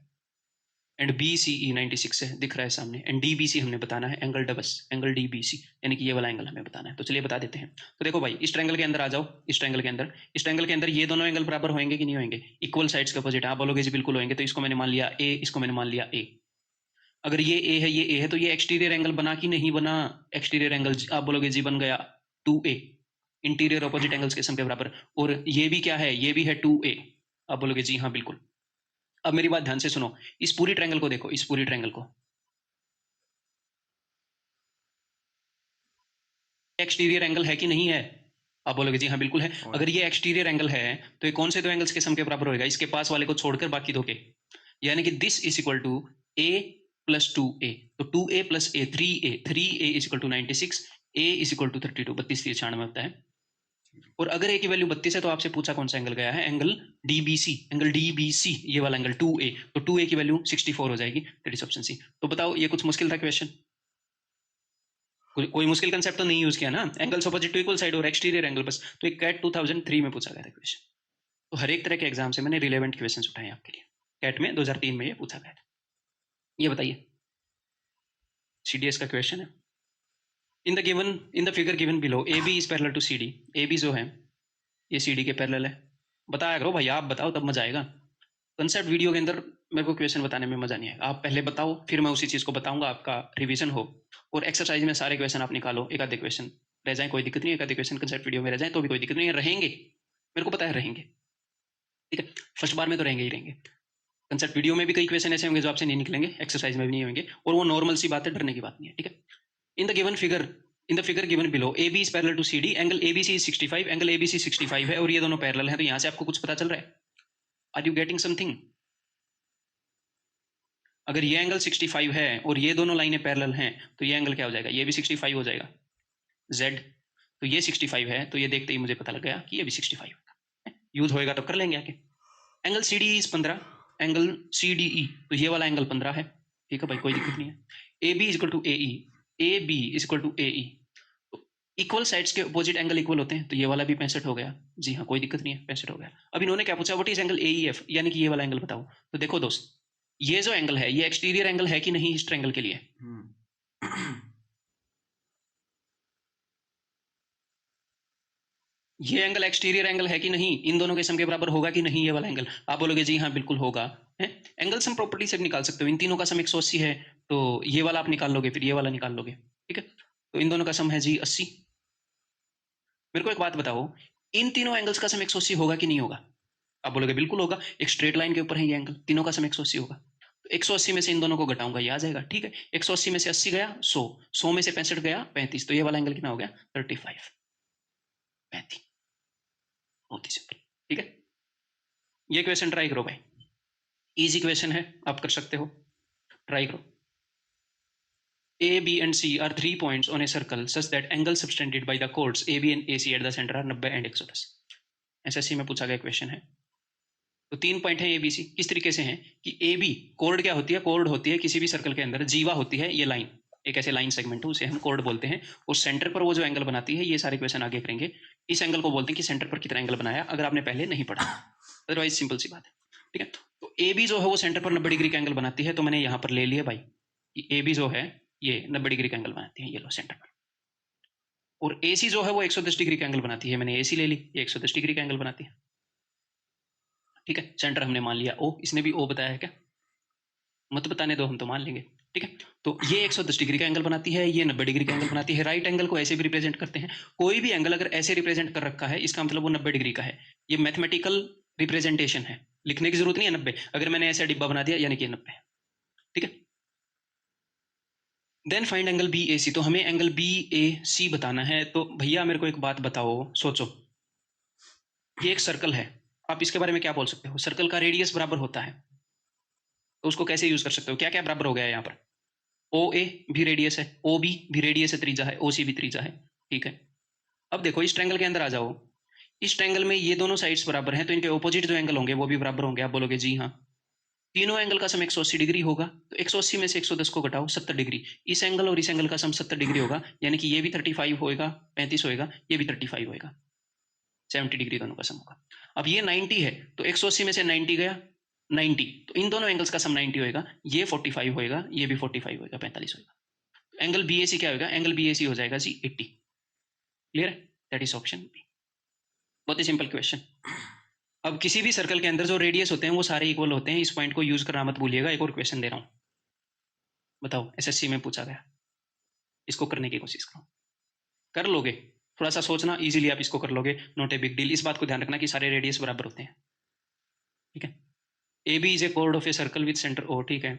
एंड BCE 96 है, दिख रहा है सामने, एंड DBC हमने बताना है, एंगल डबस, एंगल DBC, यानी कि ये वाला एंगल हमें बताना है। तो चलिए बता देते हैं। तो देखो भाई, इस ट्रायंगल के अंदर आ जाओ, इस ट्रायंगल के अंदर ये दोनों एंगल बराबर होंगे कि नहीं होंगे? इक्वल साइड्स के अपोजिट। आप बोलोगे जी बिल्कुल होंगे, तो इसको मैंने मान लिया A, इसको मैंने मान लिया A। अगर ये A है, ये A है, तो ये एक्सटीरियर एंगल बना कि नहीं बना? एक्सटीरियर एंगल, आप बोलोगे जी बन गया 2A, इंटीरियर ऑपोजिट एंगल्स के सम के बराबर। और ये भी क्या है? ये भी है 2A। आप बोलोगे जी हाँ बिल्कुल। अब मेरी बात ध्यान से सुनो, इस पूरी ट्रायंगल को देखो, इस पूरी ट्रायंगल को, एक्सटीरियर एंगल है कि नहीं है? आप बोलोगे जी हाँ बिल्कुल है। अगर ये एक्सटीरियर एंगल है तो ये कौन से दो एंगल्स के सम के बराबर होएगा? इसके पास वाले को छोड़कर बाकी दो के, यानी कि this is equal to A plus 2A। तो 2A plus A 3A, 3A is equal to 96, A is equal to 32, 32 96 होता है। और अगर A की वैल्यू 32 है तो आपसे पूछा कौन सा एंगल गया है? एंगल DBC, एंगल DBC, ये वाला एंगल 2A। तो 2A की वैल्यू 64 हो जाएगी, दैट इज ऑप्शन सी। तो बताओ, ये कुछ मुश्किल था क्वेश्चन? कोई मुश्किल कंसेप्ट तो नहीं यूज किया ना? Angles opposite to equal side और एक्सटीरियर एंगल बस। तो एक कैट 2003 में पूछा गया था क्वेश्चन। तो हर एक तरह के एग्जाम से मैंने रिलेवेंट क्वेश्चन उठाए आपके लिए। कैट में 2003 में ये पूछा गया था। ये बताइए, CDS का क्वेश्चन है। In the figure given below AB is parallel to CD। AB जो है ये CD के पैरेलल है। बताया करो भाई, आप बताओ तब मजा आएगा। कंसेप्ट वीडियो के अंदर मेरे को क्वेश्चन बताने में मजा नहीं आएगा। आप पहले बताओ, फिर मैं उसी चीज को बताऊंगा, आपका रिवीजन हो। और एक्सरसाइज में सारे क्वेश्चन आप निकालो, एक आधे क्वेश्चन रह जाए कोई दिक्कत नहीं है, एक आधे क्वेश्चन कंसेप्ट वीडियो में रह जाए तो भी कोई दिक्कत नहीं है, रहेंगे, मेरे को पता है रहेंगे। ठीक है, फर्स्ट बार में तो रहेंगे ही रहेंगे। कंसेप्ट वीडियो में भी कई क्वेश्चन ऐसे होंगे जो आपसे नहीं निकलेंगे, एक्सरसाइज में भी नहीं होंगे, और वो नॉर्मल सी बात है, डरने की बात नहीं है। ठीक है, in the figure given below AB is parallel to CD, angle ABC is 65, angle ABC 65 है और ये दोनों पैरेलल हैं। तो यहां से आपको कुछ पता चल रहा है? Are you getting something? अगर ये एंगल 65 है और ये दोनों लाइनें पैरेलल हैं तो ये एंगल क्या हो जाएगा? ये भी 65 हो जाएगा, Z। तो ये 65 है, तो ये देखते ही मुझे पता लग गया कि ये भी 65 होगा। यूज होएगा तो कर लेंगे आके। Angle CDE is 15, angle CDE, तो ये वाला एंगल 15 है। ठीक है भाई, कोई दिक्कत नहीं है। AB is equal to AE, AB is equal to AE। Equal sides के अपोजिट एंगल इक्वल होते हैं, तो ये वाला भी 65 हो गया। जी हाँ, कोई दिक्कत नहीं है, 65 हो गया। अब इन्होंने क्या पूछा? व्हाट इज एंगल AEF, यानी कि ये वाला एंगल बताओ। तो देखो दोस्त, ये जो एंगल है ये एक्सटीरियर एंगल है कि नहीं इस ट्रायंगल के लिए? ये एंगल एक्सटीरियर एंगल है कि नहीं? इन दोनों के सम के बराबर होगा कि नहीं ये वाला एंगल? आप बोलोगे जी हाँ बिल्कुल होगा। है, एंगल सम प्रॉपर्टी से निकाल सकते हो। इन तीनों का सम 180 है, तो ये वाला आप निकाल लोगे, फिर ये वाला निकाल लोगे। ठीक है, तो इन दोनों का सम है जी 80। मेरे को एक बात बताओ, इन तीनों एंगल्स का सम 180 होगा कि नहीं होगा? आप बोलोगे बिल्कुल होगा, एक स्ट्रेट लाइन के ऊपर है ये एंगल, तीनों का सम 180 होगा। तो 180 में से इन दोनों को घटाऊंगा, ये आ जाएगा। ठीक है, 180 में से 80 गया 100, 100 में से 65 गया 35, तो ये वाला एंगल कितना हो गया? 35, 35। बहुत ही सिंपल। ठीक है, ये क्वेश्चन ट्राई करो भाई, इजी क्वेश्चन है, आप कर सकते हो, ट्राई करो। A, B and C are 3 points on a circle such that angles subtended by the chords AB and AC at the center are 90 and 110। SSC में पूछा गया क्वेश्चन है। तो 3 पॉइंट है ABC, किस तरीके से हैं कि AB कोर्ड क्या होती है? कोर्ड होती है किसी भी सर्कल के अंदर, जीवा होती है ये लाइन, एक ऐसे लाइन सेगमेंट है, उसे हम कोर्ड बोलते हैं। और सेंटर पर वो जो एंगल बनाती है, ये सारे क्वेश्चन आगे करेंगे, इस एंगल को बोलते हैं कि सेंटर पर कितना एंगल बनाया, अगर आपने पहले नहीं पढ़ा, अदरवाइज सिंपल सी बात है। ठीक है, तो AB जो है वो सेंटर पर 90 डिग्री का एंगल बनाती है, तो मैंने यहाँ पर ले लिया भाई कि AB जो है ये 90 डिग्री का एंगल बनाती है, ये लो सेंटर पर। और AC जो है वो 110 डिग्री का एंगल बनाती है, मैंने AC ले ली, ये 110 डिग्री का एंगल बनाती है। ठीक है, सेंटर हमने मान लिया O, इसने भी O बताया है क्या? मत बताने दो, हम तो मान लेंगे। ठीक है, तो ये 110 डिग्री का एंगल बनाती है, ये 90 डिग्री का एंगल बनाती है। राइट एंगल को ऐसे भी रिप्रेजेंट करते हैं, कोई भी एंगल अगर ऐसे रिप्रेजेंट कर रखा है इसका मतलब वो 90 डिग्री का है। ये मैथमेटिकल रिप्रेजेंटेशन है, लिखने की जरूरत नहीं है 90। अगर मैंने ऐसा डिब्बा बना दिया यानी कि 90 है। ठीक है, देन फाइंड एंगल BAC, तो हमें एंगल BAC बताना है। तो भैया मेरे को एक बात बताओ, सोचो, ये एक सर्कल है, आप इसके बारे में क्या बोल सकते हो? सर्कल का रेडियस बराबर होता है, तो उसको कैसे यूज कर सकते हो? क्या क्या बराबर हो गया है यहाँ पर? OA भी रेडियस है, OB भी रेडियस है, त्रिज्या है, OC भी त्रिज्या है। ठीक है, अब देखो इस ट्रायंगल के अंदर आ जाओ, इस ट्रायंगल में ये दोनों साइड्स बराबर हैं, तो इनके ऑपोजिट जो एंगल होंगे वो भी बराबर होंगे। आप बोलोगे जी हाँ, तीनों एंगल का सम 180 डिग्री होगा, तो 180 में से 110 को घटाओ, 70 डिग्री। इस एंगल और इस एंगल का सम 70 डिग्री होगा, यानी कि ये भी 35 होएगा, 35 होएगा, ये भी 35 होएगा, 70 डिग्री दोनों का सम होगा। अब ये 90 है, तो 180 में से 90 गया, 90, तो इन दोनों एंगल्स का सम 90 होएगा, ये 45 होएगा, ये भी 45 होएगा, 45 होएगा। तो एंगल BAC क्या होगा? एंगल BAC हो जाएगा जी 80। क्लियर है? That is option B. बहुत ही सिंपल क्वेश्चन। अब किसी भी सर्कल के अंदर जो रेडियस होते हैं वो सारे इक्वल होते हैं, इस पॉइंट को यूज करना मत भूलिएगा। एक और क्वेश्चन दे रहा हूं, बताओ, SSC में पूछा गया, इसको करने की कोशिश करो, कर लोगे? थोड़ा सा सोचना, इजीली आप इसको कर लोगे, नॉट ए बिग डील। इस बात को ध्यान रखना कि सारे रेडियस बराबर होते हैं, ठीक है? AB is a chord of a circle with centre O, ठीक है?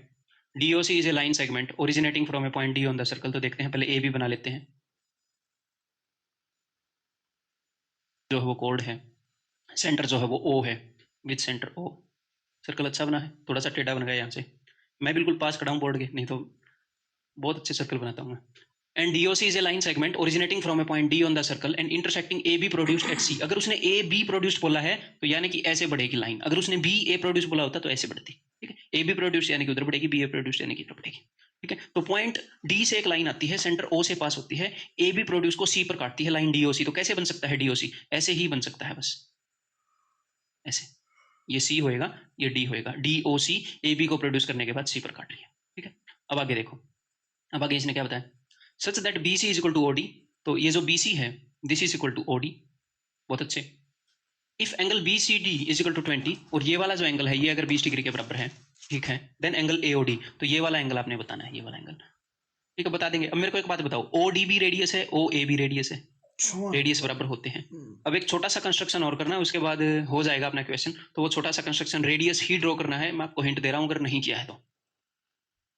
DOC is a line segment originating from A point D on the circle. तो देखते हैं, पहले AB बना लेते हैं, जो है वो chord है, सेंटर जो है वो O है, विद सेंटर O। सर्कल अच्छा बना है, थोड़ा सा टेढ़ा बन गया यहाँ से, मैं बिल्कुल पास खड़ा हूँ बोर्ड के, नहीं तो बहुत अच्छे सर्कल बनाता हूँ मैं। And DOC is a line segment originating from A point D on the circle and intersecting AB produced at C। अगर उसने AB प्रोड्यूस्ड बोला है तो यानी कि ऐसे बढ़ेगी लाइन, अगर उसने BA प्रोड्यूस्ड बोला होता तो ऐसे बढ़ती, ठीक है? AB प्रोड्यूस्ड यानी कि उधर बढ़ेगी, BA प्रोड्यूस्ड यानी कि इधर बढ़ेगी, ठीक है? तो पॉइंट D से एक लाइन आती है, सेंटर O से पास होती है, AB प्रोड्यूस को C पर काटती है लाइन DOC। तो कैसे बन सकता है DOC? ऐसे ही बन सकता है, बस ऐसे, ये C होएगा, ये D होएगा, DOC AB को प्रोड्यूस करने के बाद C पर काट रही है, ठीक है? अब आगे देखो, अब आगे इसने क्या बताया, such that BC is equal to OD। तो ये जो BC है, this is equal to OD, बहुत अच्छे। If angle BCD is equal to 20, और ये वाला जो एंगल है ये अगर 20 डिग्री के बराबर है, ठीक है, देन एंगल AOD, तो ये वाला एंगल आपने बताना है, ये वाला एंगल, ठीक है? बता देंगे। अब मेरे को एक बात बताओ, OD भी रेडियस है, OA भी रेडियस है, रेडियस बराबर होते हैं। अब एक छोटा सा कंस्ट्रक्शन और करना है, उसके बाद हो जाएगा अपना क्वेश्चन। तो वो छोटा सा कंस्ट्रक्शन रेडियस ही ड्रॉ करना है, मैं आपको हिंट दे रहा हूं, अगर नहीं किया है तो।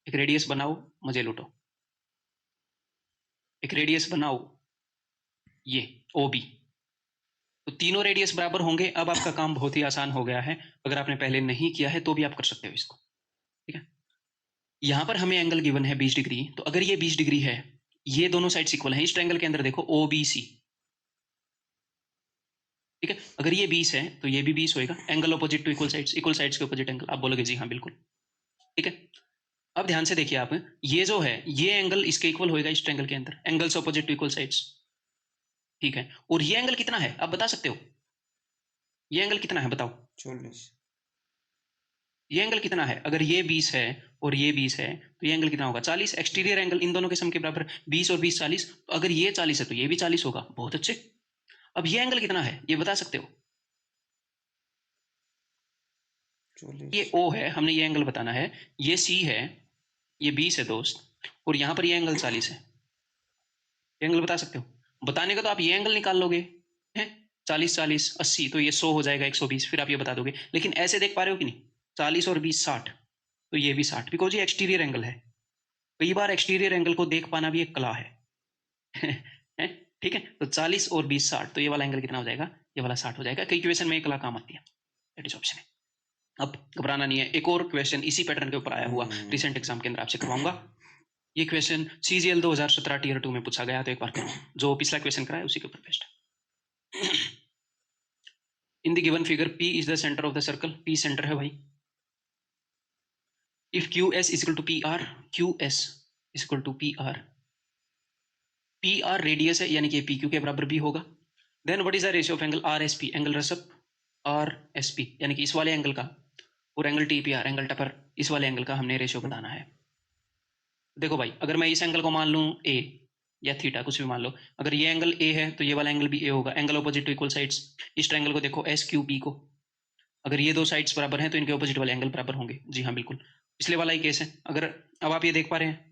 एक रेडियस बनाओ, मजे लूटो, एक रेडियस बनाओ, ये OB, तो तीनों रेडियस बराबर होंगे। अब आपका काम बहुत ही आसान हो गया है, अगर आपने पहले नहीं किया है तो भी आप कर सकते हो इसको, ठीक है? यहां पर हमें एंगल गिवन है 20 डिग्री, तो अगर ये 20 डिग्री है, ये दोनों साइड्स इक्वल हैं, इस ट्रायंगल के अंदर देखो OBC, ठीक है? अगर ये 20 है तो ये भी 20 होएगा, angle opposite to equal sides के ऑपोजिट एंगल। आप बोलोगे जी हाँ बिल्कुल, ठीक है? अब ध्यान से देखिए आप, ये जो है ये एंगल इसके इक्वल होएगा इस ट्रायंगल के अंदर, angles opposite to equal sides, ठीक है? और ये एंगल कितना है आप बता सकते हो? ये एंगल कितना है बताओ? 40। ये एंगल कितना है? अगर ये 20 है और ये 20 है तो ये एंगल कितना होगा? 40। एक्सटीरियर एंगल इन दोनों के सम के बराबर, 20 और 20 40। तो अगर ये 40 है तो ये भी 40 होगा, बहुत अच्छे। अब ये एंगल कितना है ये बता सकते हो? 40। ये O है, हमने ये एंगल बताना है, ये C है, ये 20 है दोस्त, और यहां पर ये एंगल 40 है। ये एंगल बता सकते हो? बताने का तो आप ये एंगल निकाल लोगे, हैं? 40 40 80, तो ये 100 हो जाएगा, 120, फिर आप ये बता दोगे। लेकिन ऐसे देख पा रहे हो कि नहीं, 40 और 20 60, तो ये भी 60, बिकॉज ये एक्सटीरियर एंगल है। कई बार एक्सटीरियर एंगल को देख पाना भी एक कला है हैं? ठीक है? तो 40 और 20 60, तो ये वाला एंगल कितना हो जाएगा? ये वाला 60 हो जाएगा। कई क्वेश्चन में ये कला काम आती है, दैट इज ऑप्शन है। अब घबराना नहीं है, एक और क्वेश्चन इसी पैटर्न के ऊपर आया हुआ रिसेंट एग्जाम के अंदर आपसे करवाऊंगा। ये क्वेश्चन CGL 2017 टीयर 2 में पूछा गया, तो एक बार करो, जो पिछला क्वेश्चन कराया उसी के ऊपर बेस्ट है। In the given figure P is the centre of the circle, P centre है भाई। If QS is equal to PR, QS is equal to PR, PR radius है यानी कि PQ के बराबर भी होगा। Then what is the ratio of angle RSP, angle रसप RSP यानी कि इस वाले एंगल का, और एंगल TPR, एंगल टपर, इस वाले एंगल का हमने रेशियो बताना है। देखो भाई, अगर मैं इस एंगल को मान लूं A या थीटा, कुछ भी मान लो, अगर ये एंगल A है तो ये वाला एंगल भी A होगा, angle opposite to equal sides. इस ट्रायंगल को देखो SQP को, अगर ये दो साइड्स बराबर हैं तो इनके ऑपोजिट वाले एंगल बराबर होंगे। जी हाँ बिल्कुल, पिछले वाला ही केस है। अगर अब आप ये देख पा रहे हैं,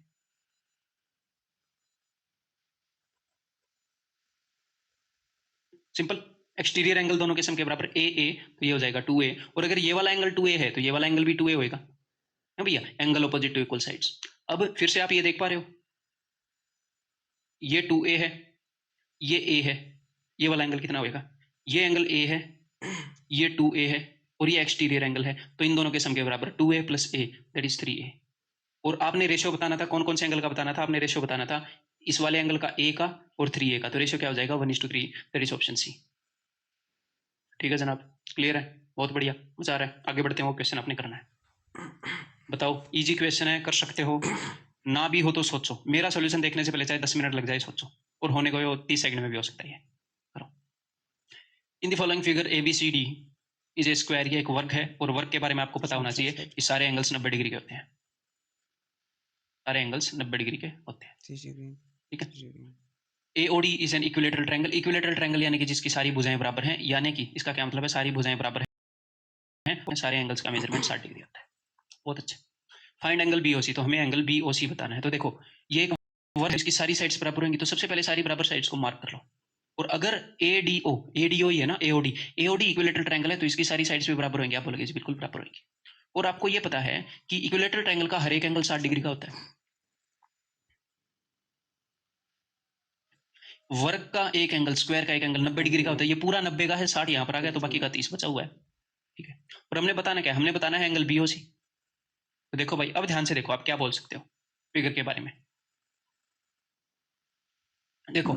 सिंपल, एक्सटीरियर एंगल दोनों के सम के बराबर AA, तो ये हो जाएगा 2A, और अगर ये वाला एंगल 2A है तो ये वाला एंगल भी 2A होएगा, है भैया, angle opposite to equal sides. अब फिर से आप ये देख पा रहे हो, ये 2A है, ये A है, ये वाला एंगल कितना होएगा? ये एंगल A है, ये 2A है, और ये एक्सटीरियर एंगल है, तो इन दोनों के सम के बराबर 2A plus A, that is 3A। और आपने रेशियो बताना था, कौन कौन से एंगल का बताना था? आपने रेशियो बताना था इस वाले एंगल का A का और 3A का, तो रेशियो क्या हो जाएगा? 1:3, दैट इज ऑप्शन C। ठीक है जनाब, क्लियर है? बहुत बढ़िया, मजा आ रहा है। आगे बढ़ते हैं, वो क्वेश्चन आपने करना है। बताओ, इजी क्वेश्चन है, कर सकते हो, ना भी हो तो सोचो, मेरा सॉल्यूशन देखने से पहले चाहे 10 मिनट लग जाए सोचो, और होने को 30 सेकंड में भी हो सकता है। करो। In the following figure ABCD is a square, ये एक वर्ग है, और वर्ग के बारे में आपको पता होना चाहिए कि सारे एंगल्स 90 डिग्री के होते हैं, सारे एंगल्स 90 डिग्री के होते हैं, ठीक है। AOD is an equilateral triangle, equilateral triangle यानी कि जिसकी सारी भुजाएं बराबर हैं, यानी कि इसका क्या मतलब है, सारी भुजाएं बराबर हैं, सारे एंगल्स का मेजरमेंट 60 डिग्री होता है। बहुत अच्छा। फाइंड एंगल BOC, तो हमें एंगल BOC बताना है। तो देखो ये एक वर्ग, इसकी सारी साइड्स बराबर होंगी, तो सबसे पहले सारी बराबर साइड्स को मार्क कर लो। और अगर ADO ही है ना, AOD इक्विलेटरल ट्रायंगल है, तो इसकी सारी साइड्स भी बराबर होंगी, आप बोलोगे जी बिल्कुल बराबर होंगी। और आपको ये पता है कि इक्विलेटरल ट्रायंगल का हर एक एंगल 60 डिग्री का होता है। वर्ग का एक एंगल, स्क्वायर का एक एंगल 90 डिग्री का होता है। ये पूरा 90 का है, 60 यहाँ पर आ गया, तो बाकी का 30 बचा हुआ है, ठीक है। और हमने बताना क्या है, हमने बताना है एंगल BOC। तो देखो भाई, अब ध्यान से देखो, आप क्या बोल सकते हो फिगर के बारे में। देखो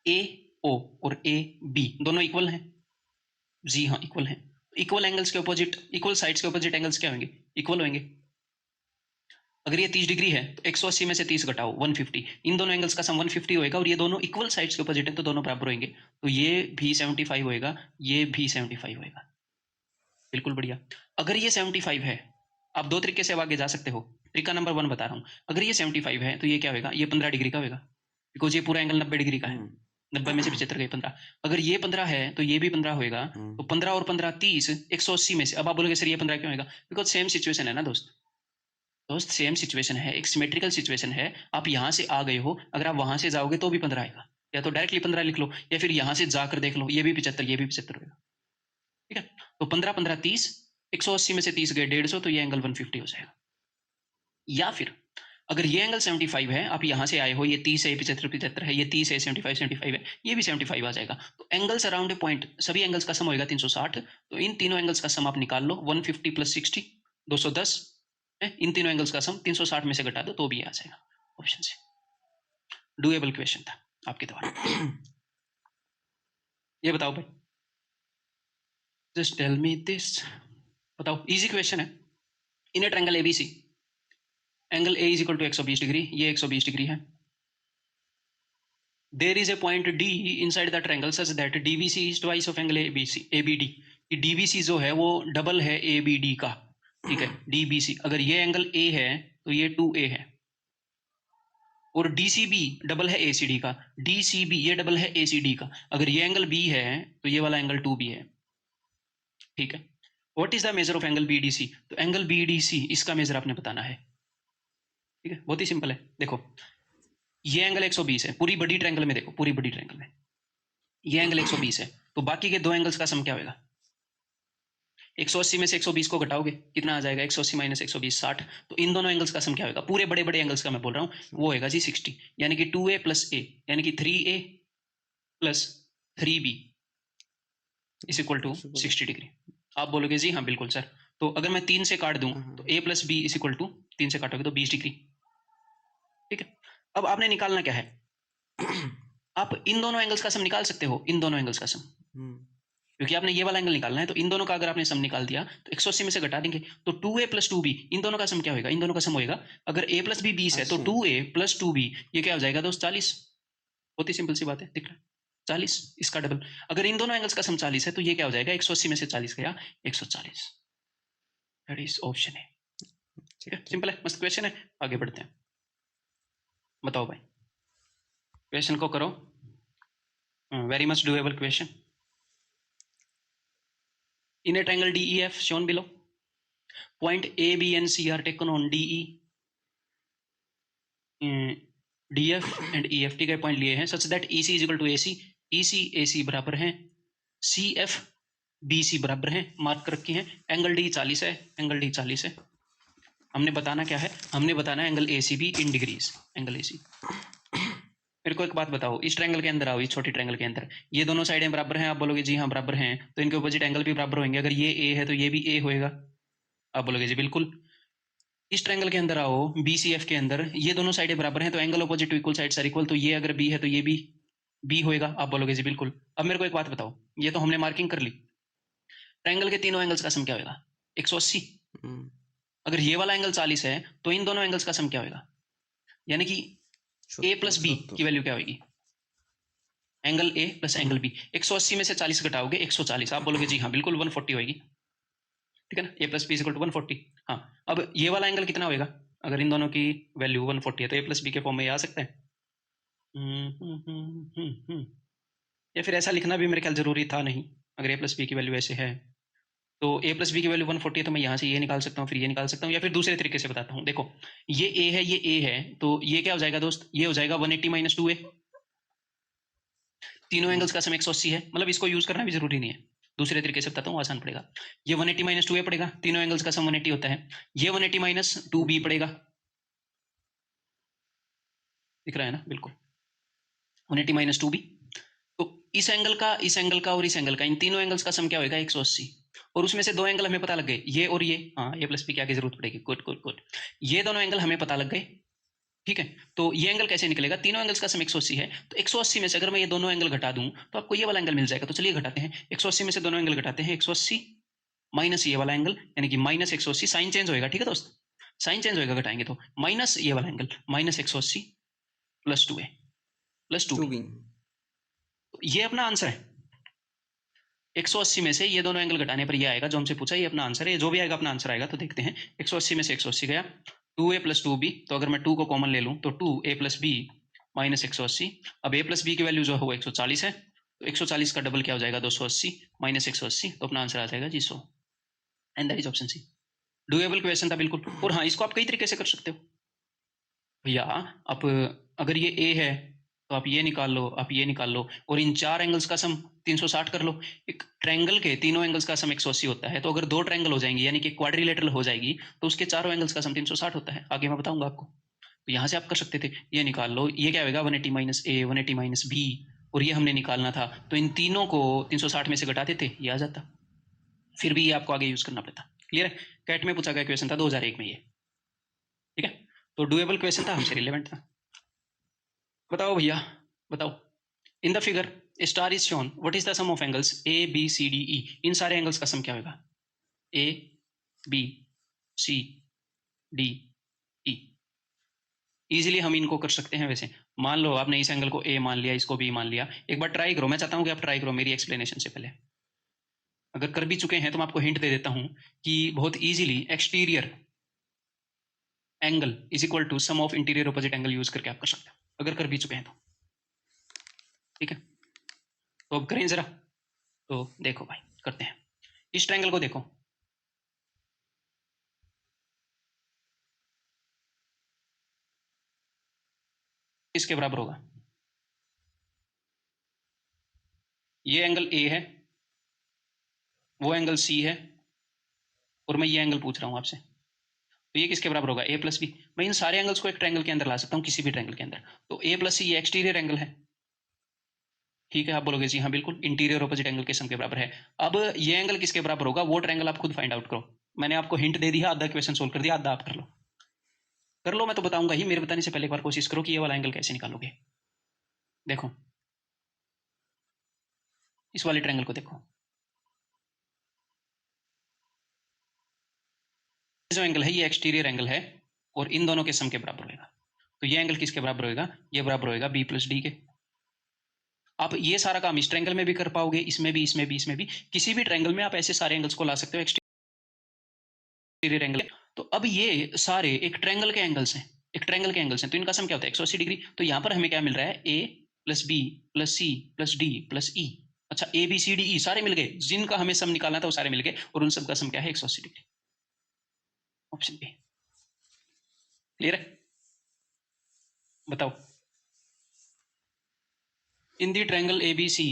AO और AB दोनों इक्वल हैं, जी हाँ इक्वल हैं। इक्वल एंगल्स के अपोजिट, इक्वल साइड्स के अपोजिट एंगल्स क्या होंगे, इक्वल होंगे। अगर ये 30 डिग्री है तो 180 में से 30 घटाओ 150, इन दोनों एंगल्स का सम 150 होएगा, और ये दोनों इक्वल साइड्स के अपोजिट है, तो दोनों बराबर होंगे, तो ये भी 75 होएगा, ये भी 75 होएगा। बिल्कुल बढ़िया। अगर ये 75 है, आप दो तरीके से आगे जा सकते हो। तरीका नंबर 1 बता रहा हूँ। अगर ये 75 है तो ये क्या होगा, ये 15 डिग्री का होगा, बिकॉज ये पूरा एंगल 90 डिग्री का है। 90 में से 75 गए 15। अगर ये 15 है तो ये भी 15 होएगा, तो 15 और 15 30, 180 में से। अब आप बोलोगे सर ये 15 क्यों होएगा, बिकॉज सेम सिचुएशन है ना दोस्त, सेम सिचुएशन है, एक सिमेट्रिकल सिचुएशन है। आप यहाँ से आ गए हो, अगर आप वहां से जाओगे तो भी 15 आएगा, या तो डायरेक्टली 15 लिख लो, या फिर यहाँ से जाकर देख लो, ये भी 75, ये भी 75 होगा, ठीक है। तो 15 15 30, 180 में से 30 गए 150, तो ये एंगल 150 हो जाएगा। या फिर अगर ये एंगल 75 है, आप यहाँ से आए हो, ये 30 है, 75 75 है, ये 30 है, 75 75 है, ये भी 75 आ जाएगा। तो एंगल्स अराउंड ए पॉइंट, सभी एंगल्स का सम होगा 360। तो इन तीनों एंगल्स का सम आप निकाल लो, 150 प्लस 60 210 है। इन तीनों एंगल्स का सम 360 में से घटा दो तो भी आ जाएगा ऑप्शन से। डूएबल क्वेश्चन था आपके द्वारा। ये बताओ भाई, जस्ट टेल मी दिस, बताओ, इजी क्वेश्चन है। In a triangle ABC, angle A is equal to 120 degree, ये 120 डिग्री है। There is a point D inside the triangle such that DBC is twice of angle ABD। DBC जो है वो double है ABD का, ठीक है। DBC, अगर ये एंगल A है तो ये 2A है, और DCB डबल है ACD का, DCB ये डबल है ACD का। अगर ये एंगल B है तो ये वाला एंगल 2B है, ठीक है। What is the measure of angle BDC, तो एंगल BDC इसका मेजर आपने बताना है, ठीक है। बहुत ही सिंपल है। देखो ये एंगल 120 है, पूरी बड़ी ट्रायंगल में देखो, पूरी बड़ी ट्रायंगल में ये एंगल 120 है, तो बाकी के दो एंगल्स का सम क्या होगा, 180 में से 120 को घटाओगे कितना आ जाएगा, 180 माइनस 120 60। तो इन दोनों एंगल्स का सम क्या होगा, पूरे बड़े बड़े एंगल्स का मैं बोल रहा हूँ, वो होगा जी 60, यानी कि 2A प्लस A, यानी कि 3A plus 3B is equal to 60 degree. आप बोलोगे जी हाँ बिल्कुल सर, तो अगर मैं 3 से काट दूं तो A plus B is equal to 3 से काटोगे तो 20 डिग्री, ठीक है। अब आपने निकालना क्या है, आप इन दोनों एंगल्स का सम निकाल सकते हो, इन दोनों एंगल्स का सम, क्योंकि आपने ये वाला एंगल निकालना है, तो इन दोनों का अगर आपने सम निकाल दिया तो 180 में से घटा देंगे, तो 2A प्लस 2B, इन दोनों का सम क्या होगा, इन दोनों का सम होगा, अगर A प्लस B 20 है तो 2A प्लस 2B ये क्या हो जाएगा दोस्त, 40। बहुत ही सिंपल सी बात है, दिख रहा है 40, इसका डबल। अगर इन दोनों एंगल्स का सम 40 है तो ये क्या हो जाएगा, 180 में से 40 गया 140, दैट इज ऑप्शन है, ठीक है। सिंपल है, मस्त क्वेश्चन है। आगे बढ़ते हैं, बताओ भाई, क्वेश्चन को करो, very much doable question. In a triangle DEF shown below, point A, B, and C are taken on DE, DF and EF, ठीक है, पॉइंट लिए हैं, such that EC is equal to AC, EC AC बराबर हैं, CF BC बराबर हैं, mark कर रखी हैं। एंगल D 40 है, एंगल D 40 है। हमने बताना क्या है, हमने बताना है एंगल ACB इन डिग्रीज, एंगल AC। मेरे को एक बात बताओ, इस ट्रायंगल के अंदर आओ, इस छोटी ट्रायंगल के अंदर, ये दोनों साइडें बराबर हैं, आप बोलोगे जी हाँ बराबर हैं, तो इनके अपोजिट एंगल भी बराबर होंगे। अगर ये A है तो ये भी A होएगा, आप बोलोगे जी बिल्कुल। इस ट्रायंगल के अंदर आओ, BCF के अंदर, ये दोनों साइडें बराबर हैं, तो angle opposite to equal sides are equal, तो ये अगर B है तो ये भी B होएगा, आप बोलोगे जी बिल्कुल। अब मेरे को एक बात बताओ, ये तो हमने मार्किंग कर ली, ट्रायंगल के तीनों एंगल्स का सम क्या होगा, 180। अगर ये वाला एंगल 40 है तो इन दोनों एंगल्स का सम क्या होगा, यानी कि A प्लस B की वैल्यू क्या होगी, angle A plus angle B, 180 में से 40 घटाओगे 140, आप बोलोगे जी हाँ बिल्कुल 140 होगी, ठीक है ना, ए प्लस बी इक्वल टू 140। हाँ, अब ये वाला एंगल कितना होएगा, अगर इन दोनों की वैल्यू 140 है तो ए प्लस बी के फॉर्म में ये आ सकता है। या फिर ऐसा लिखना भी मेरे ख्याल जरूरी था नहीं, अगर ए प्लस बी की वैल्यू ऐसे है तो ए प्लस बी की वैल्यू 140 है तो मैं यहाँ से ये निकाल सकता हूँ, फिर ये निकाल सकता हूँ, या फिर दूसरे तरीके से बताता हूँ। देखो ये ए है, ये ए है, तो ये क्या हो जाएगा दोस्त, ये हो जाएगा 180 माइनस 2a, तीनों एंगल्स का सम 180 है, मतलब इसको यूज करना भी जरूरी नहीं है, दूसरे तरीके से बताता हूँ आसान पड़ेगा। ये 180 माइनस 2a पड़ेगा, तीनों एंगल्स का सम 180 होता है, ये 180 माइनस 2b पड़ेगा, दिख रहा है ना, बिल्कुल 180 माइनस 2b। तो इस एंगल का, इस एंगल का और इस एंगल का, इन तीनों एंगल्स का सम क्या होगा 180, और उसमें से दो एंगल हमें पता लग गए, ये और ये, हाँ ए प्लस बी की आगे जरूरत पड़ेगी, गुड गुड गुड, ये दोनों एंगल हमें पता लग गए, ठीक है। तो ये एंगल कैसे निकलेगा, तीनों एंगल्स का सम 180 है, तो 180 में से अगर मैं ये दोनों एंगल घटा दूं तो आपको ये वाला एंगल मिल जाएगा, तो चलिए घटाते हैं, 180 में से दोनों एंगल घटाते हैं, 180 माइनस ये वाला एंगल यानी कि माइनस 180, साइन चेंज होएगा, ठीक है दोस्त, साइन चेंज होएगा घटाएंगे तो, माइनस ये वाला angle minus 180 plus 2a plus 2b, ये अपना आंसर है। 180 में से ये दोनों एंगल घटाने पर ये आएगा जो हमसे पूछा, ये अपना आंसर है, जो भी आएगा अपना आंसर आएगा। तो देखते हैं, 180 में से 180 गया, 2a प्लस 2b, तो अगर मैं 2 को कॉमन ले लूं तो 2a प्लस बी माइनस 180, अब a प्लस बी की वैल्यू जो है वो 140 है, तो 140 का डबल क्या हो जाएगा 280 माइनस 180, तो अपना आंसर आ जाएगा जी 100, and that is option C. Doable question था बिल्कुल, और हाँ इसको आप कई तरीके से कर सकते हो भैया, आप अगर ये a है तो आप ये निकाल लो, आप ये निकाल लो, और इन चार एंगल्स का सम 360 कर लो। एक ट्रायंगल के तीनों एंगल्स का सम 180 होता है, तो अगर दो ट्रायंगल हो जाएंगे यानी कि क्वाड्रिलेटरल हो जाएगी तो उसके चारों एंगल्स का सम 360 होता है, आगे मैं बताऊंगा आपको। तो यहाँ से आप कर सकते थे, ये निकाल लो, ये क्या होगा 180 माइनस ए 180 माइनस बी, और ये हमने निकालना था, तो इन तीनों को 360 में से घटाते थे, ये आ जाता, फिर भी ये आपको आगे यूज करना पड़ता। क्लियर है, कैट में पूछा गया क्वेश्चन था 2001 में ये, ठीक है, तो डुएबल क्वेश्चन था, हमसे रिलेवेंट था। बताओ भैया बताओ, in the figure a star is shown, what is the sum of angles A B C D E, इन सारे एंगल्स का सम क्या होगा, A B C D E, easily हम इनको कर सकते हैं। वैसे मान लो आपने इस एंगल को ए मान लिया, इसको बी मान लिया, एक बार ट्राई करो, मैं चाहता हूं कि आप ट्राई करो मेरी एक्सप्लेनेशन से पहले, अगर कर भी चुके हैं तो मैं आपको हिंट दे देता हूं कि बहुत easily exterior angle is equal to sum of interior opposite angle use करके आप कर सकते हो, अगर कर भी चुके हैं तो, ठीक है। तो अब करें जरा, तो देखो भाई करते हैं, इस ट्रायंगल को देखो, इसके बराबर होगा, ये एंगल ए है, वो एंगल सी है, और मैं ये एंगल पूछ रहा हूं आपसे, तो ये किसके बराबर होगा, ए प्लस बी। मैं इन सारे एंगल्स को एक ट्रायंगल के अंदर ला सकता हूं, किसी भी ट्रायंगल के अंदर, तो ए प्लस सी ये एक्सटीरियर एंगल है, ठीक है, आप बोलोगे जी हाँ बिल्कुल इंटीरियर ऑपोजिट एंगल के सम के बराबर है। अब ये एंगल किसके बराबर होगा, वो ट्रायंगल आप खुद फाइंड आउट करो, मैंने आपको हिंट दे दिया, आधा क्वेश्चन सोल्व कर दिया, आधा आप कर लो, कर लो, मैं तो बताऊंगा ही, मेरे बताने से पहले एक बार कोशिश करो कि ये वाला एंगल कैसे निकालोगे। देखो इस वाले ट्रायंगल को देखो, जो एंगल है ये एक्सटीरियर एंगल है, और इन दोनों के सम के बराबर होगा, तो ये एंगल किसके बराबर होगा, ये बराबर होगा बी प्लस डी के। आप ये सारा काम इस ट्रायंगल में भी कर पाओगे, इसमें भी, इसमें भी, इसमें भी, किसी भी ट्रायंगल में आप ऐसे सारे एंगल्स को ला सकते हो एक्सटीरियर एंगल। तो अब ये सारे एक ट्रायंगल के एंगल्स हैं, एक ट्रायंगल के एंगल्स हैं, तो इनका सम क्या होता है 180 डिग्री। तो यहाँ पर हमें क्या मिल रहा है, A plus B plus C plus D plus E, अच्छा ए बी सी डी ई सारे मिल गए, जिनका हमें सम निकालना था वो सारे मिल गए, और उन सबका सम क्या है 180 डिग्री, ऑप्शन बी। क्लियर है, बताओ, इन दी ट्रायंगल ए बी सी,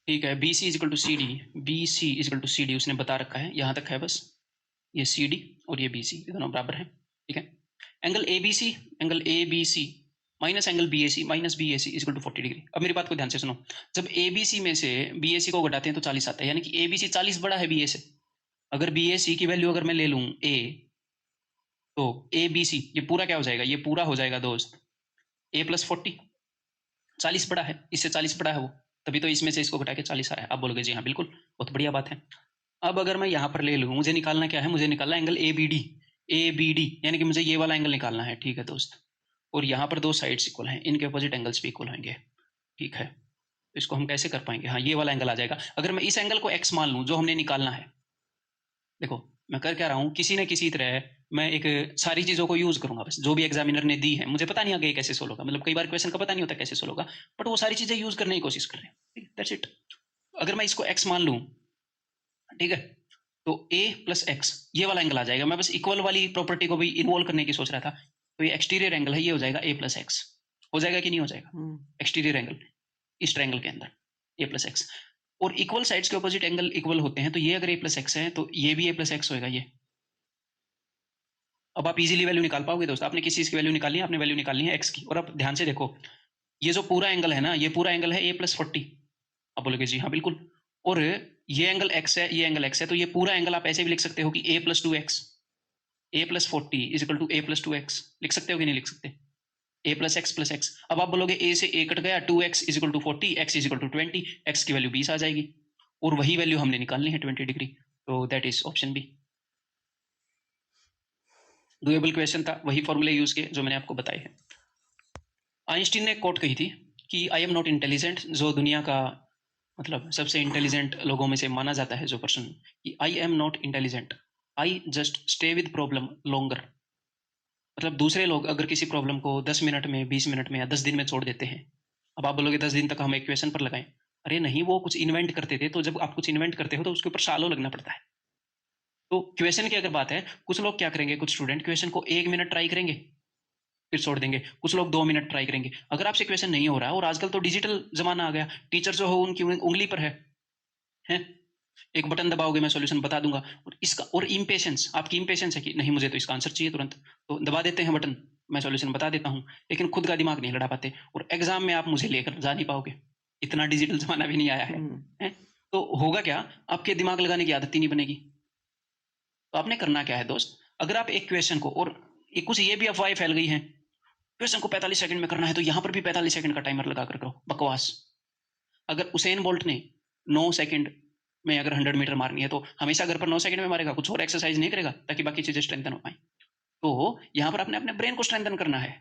ठीक है, B C is equal to C D, B C is equal to C D उसने बता रखा है, यहाँ तक है बस, ये सी डी और ये बी सी, ये दोनों बराबर है, ठीक है। Angle A B C, angle A B C minus angle B A C minus B A C is equal to 40 degree. अब मेरी बात को ध्यान से सुनो, जब ए बी सी में से बी ए सी को घटाते हैं तो 40 आता है, यानी कि ए बी सी 40 बड़ा है बी ए से। अगर बी ए सी की वैल्यू अगर मैं ले लूँ ए, तो ए बी सी ये पूरा क्या हो जाएगा, ये पूरा हो जाएगा दोस्त ए प्लस 40, 40 बड़ा है, इससे 40 बड़ा है वो, तभी तो इसमें से इसको घटा के 40 आया। आप बोलोगे जी हाँ बिल्कुल, बहुत बढ़िया बात है। अब अगर मैं यहाँ पर ले लूँ, मुझे निकालना क्या है, मुझे निकालना angle A B D, A B D यानी कि मुझे ये वाला एंगल निकालना है, ठीक है दोस्त, और यहाँ पर दो साइड्स इक्वल हैं, इनके अपोजिट एंगल्स भी इक्वल होंगे, ठीक है। तो इसको हम कैसे कर पाएंगे? हाँ, ये वाला एंगल आ जाएगा। अगर मैं इस एंगल को x मान लूँ जो हमने निकालना है, देखो मैं कर क्या रहा हूँ, किसी न किसी तरह मैं एक सारी चीज़ों को यूज़ करूंगा, बस जो भी एग्जामिनर ने दी है, मुझे पता नहीं आगे कैसे सोल्व होगा, मतलब कई बार क्वेश्चन का पता नहीं होता कैसे सोल्व होगा, बट वो सारी चीज़ें यूज़ करने की कोशिश कर रहे हैं। That's it. अगर मैं इसको x मान लूँ, ठीक है, तो a प्लस एक्स ये वाला एंगल आ जाएगा। मैं बस इक्वल वाली प्रॉपर्टी को भी इन्वॉल्व करने की सोच रहा था। तो ये एक्सटीरियर एंगल है, ये हो जाएगा a प्लस एक्स। हो जाएगा कि नहीं हो जाएगा? एक्सटीरियर एंगल इस ट्रायंगल के अंदर a प्लस एक्स, और इक्वल साइड्स के ऑपोजिट एंगल इक्वल होते हैं, तो ये अगर a प्लस एक्स है तो ये भी a प्लस एक्स होएगा। ये अब आप इजीली वैल्यू निकाल पाओगे दोस्त। आपने किस चीज़ की वैल्यू निकालनी है? आपने वैल्यू निकालनी है x की। और अब ध्यान से देखो, ये जो पूरा एंगल है ना, ये पूरा एंगल है a प्लस 40। आप बोलोगे जी हाँ बिल्कुल। और ये एंगल x है, ये एंगल x है, तो ये पूरा एंगल आप ऐसे भी लिख सकते हो कि a plus 2x, a plus 40 is equal to a plus 2x। लिख सकते हो कि नहीं लिख सकते? a plus x plus x. अब आप बोलोगे a से a कट गया, 2x is equal to 40, x is equal to 20, x की वैल्यू 20 आ जाएगी, और वही वैल्यू हमने निकालनी है 20 डिग्री। तो that is option B. Doable question था, वही फॉर्मूले यूज किए जो मैंने आपको बताए हैं। आइंस्टीन ने कोट कही थी कि आई एम नॉट इंटेलिजेंट, जो दुनिया का मतलब सबसे इंटेलिजेंट लोगों में से माना जाता है जो पर्सन, कि I am not intelligent, I just stay with problem longer. मतलब दूसरे लोग अगर किसी प्रॉब्लम को 10 मिनट में, 20 मिनट में या 10 दिन में छोड़ देते हैं, अब आप बोलोगे 10 दिन तक हम एक क्वेश्चन पर लगाएं। अरे नहीं, वो कुछ इन्वेंट करते थे, तो जब आप कुछ इन्वेंट करते हो तो उसके ऊपर सालों लगना पड़ता है। तो क्वेश्चन की अगर बात है, कुछ लोग क्या करेंगे, कुछ स्टूडेंट क्वेश्चन को 1 मिनट ट्राई करेंगे फिर छोड़ देंगे, कुछ लोग 2 मिनट ट्राई करेंगे। अगर आपसे क्वेश्चन नहीं हो रहा है, और आजकल तो डिजिटल जमाना आ गया, टीचर जो हो उनकी उंगली पर है? एक बटन दबाओगे मैं सॉल्यूशन बता दूंगा। और इसका और इम्पेशंस, आपकी इम्पेशंस है कि नहीं मुझे तो इसका आंसर चाहिए तुरंत, तो दबा देते हैं बटन, मैं सॉल्यूशन बता देता हूँ, लेकिन खुद का दिमाग नहीं लड़ा पाते, और एग्जाम में आप मुझे लेकर जा नहीं पाओगे, इतना डिजिटल जमाना भी नहीं आया है? तो होगा क्या, आपके दिमाग लगाने की आदत ही नहीं बनेगी। तो आपने करना क्या है दोस्त, अगर आप एक क्वेश्चन को, और कुछ ये भी अफवाहें फैल गई हैं, क्वेश्चन को 45 सेकंड में करना है, तो यहां पर भी 45 सेकंड का टाइमर लगा कर करो, बकवास। अगर उसेन बोल्ट ने 9 सेकंड में अगर 100 मीटर मारनी है, तो हमेशा घर पर 9 सेकंड में मारेगा, कुछ और एक्सरसाइज नहीं करेगा ताकि बाकी चीजें स्ट्रेंथन हो पाए? तो यहाँ पर आपने अपने ब्रेन को स्ट्रेंथन करना है,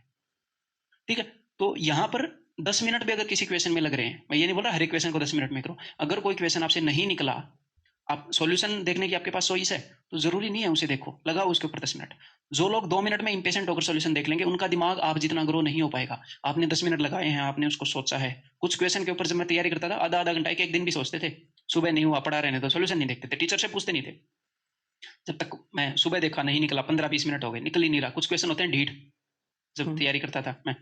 ठीक है? तो यहाँ पर 10 मिनट भी अगर किसी क्वेश्चन में लग रहे हैं, मैं ये नहीं बोल रहा हर एक क्वेश्चन को 10 मिनट में करो, अगर कोई क्वेश्चन आपसे नहीं निकला, आप सॉल्यूशन देखने की आपके पास चॉइस है, तो जरूरी नहीं है उसे देखो, लगाओ उसके ऊपर 10 मिनट। जो लोग 2 मिनट में इंपेशेंट होकर सॉल्यूशन देख लेंगे, उनका दिमाग आप जितना ग्रो नहीं हो पाएगा। आपने 10 मिनट लगाए हैं, आपने उसको सोचा है। कुछ क्वेश्चन के ऊपर जब मैं तैयारी करता था, आधा आधा घंटा, एक दिन भी सोचते थे, सुबह नहीं हुआ, पढ़ा रहे तो सॉल्यूशन नहीं देखते थे, टीचर से पूछते नहीं थे। जब तक मैं सुबह देखा नहीं निकला, 15-20 मिनट हो गए, निकल ही नहीं रहा। कुछ क्वेश्चन होते हैं ढीठ, जब तैयारी करता था मैं,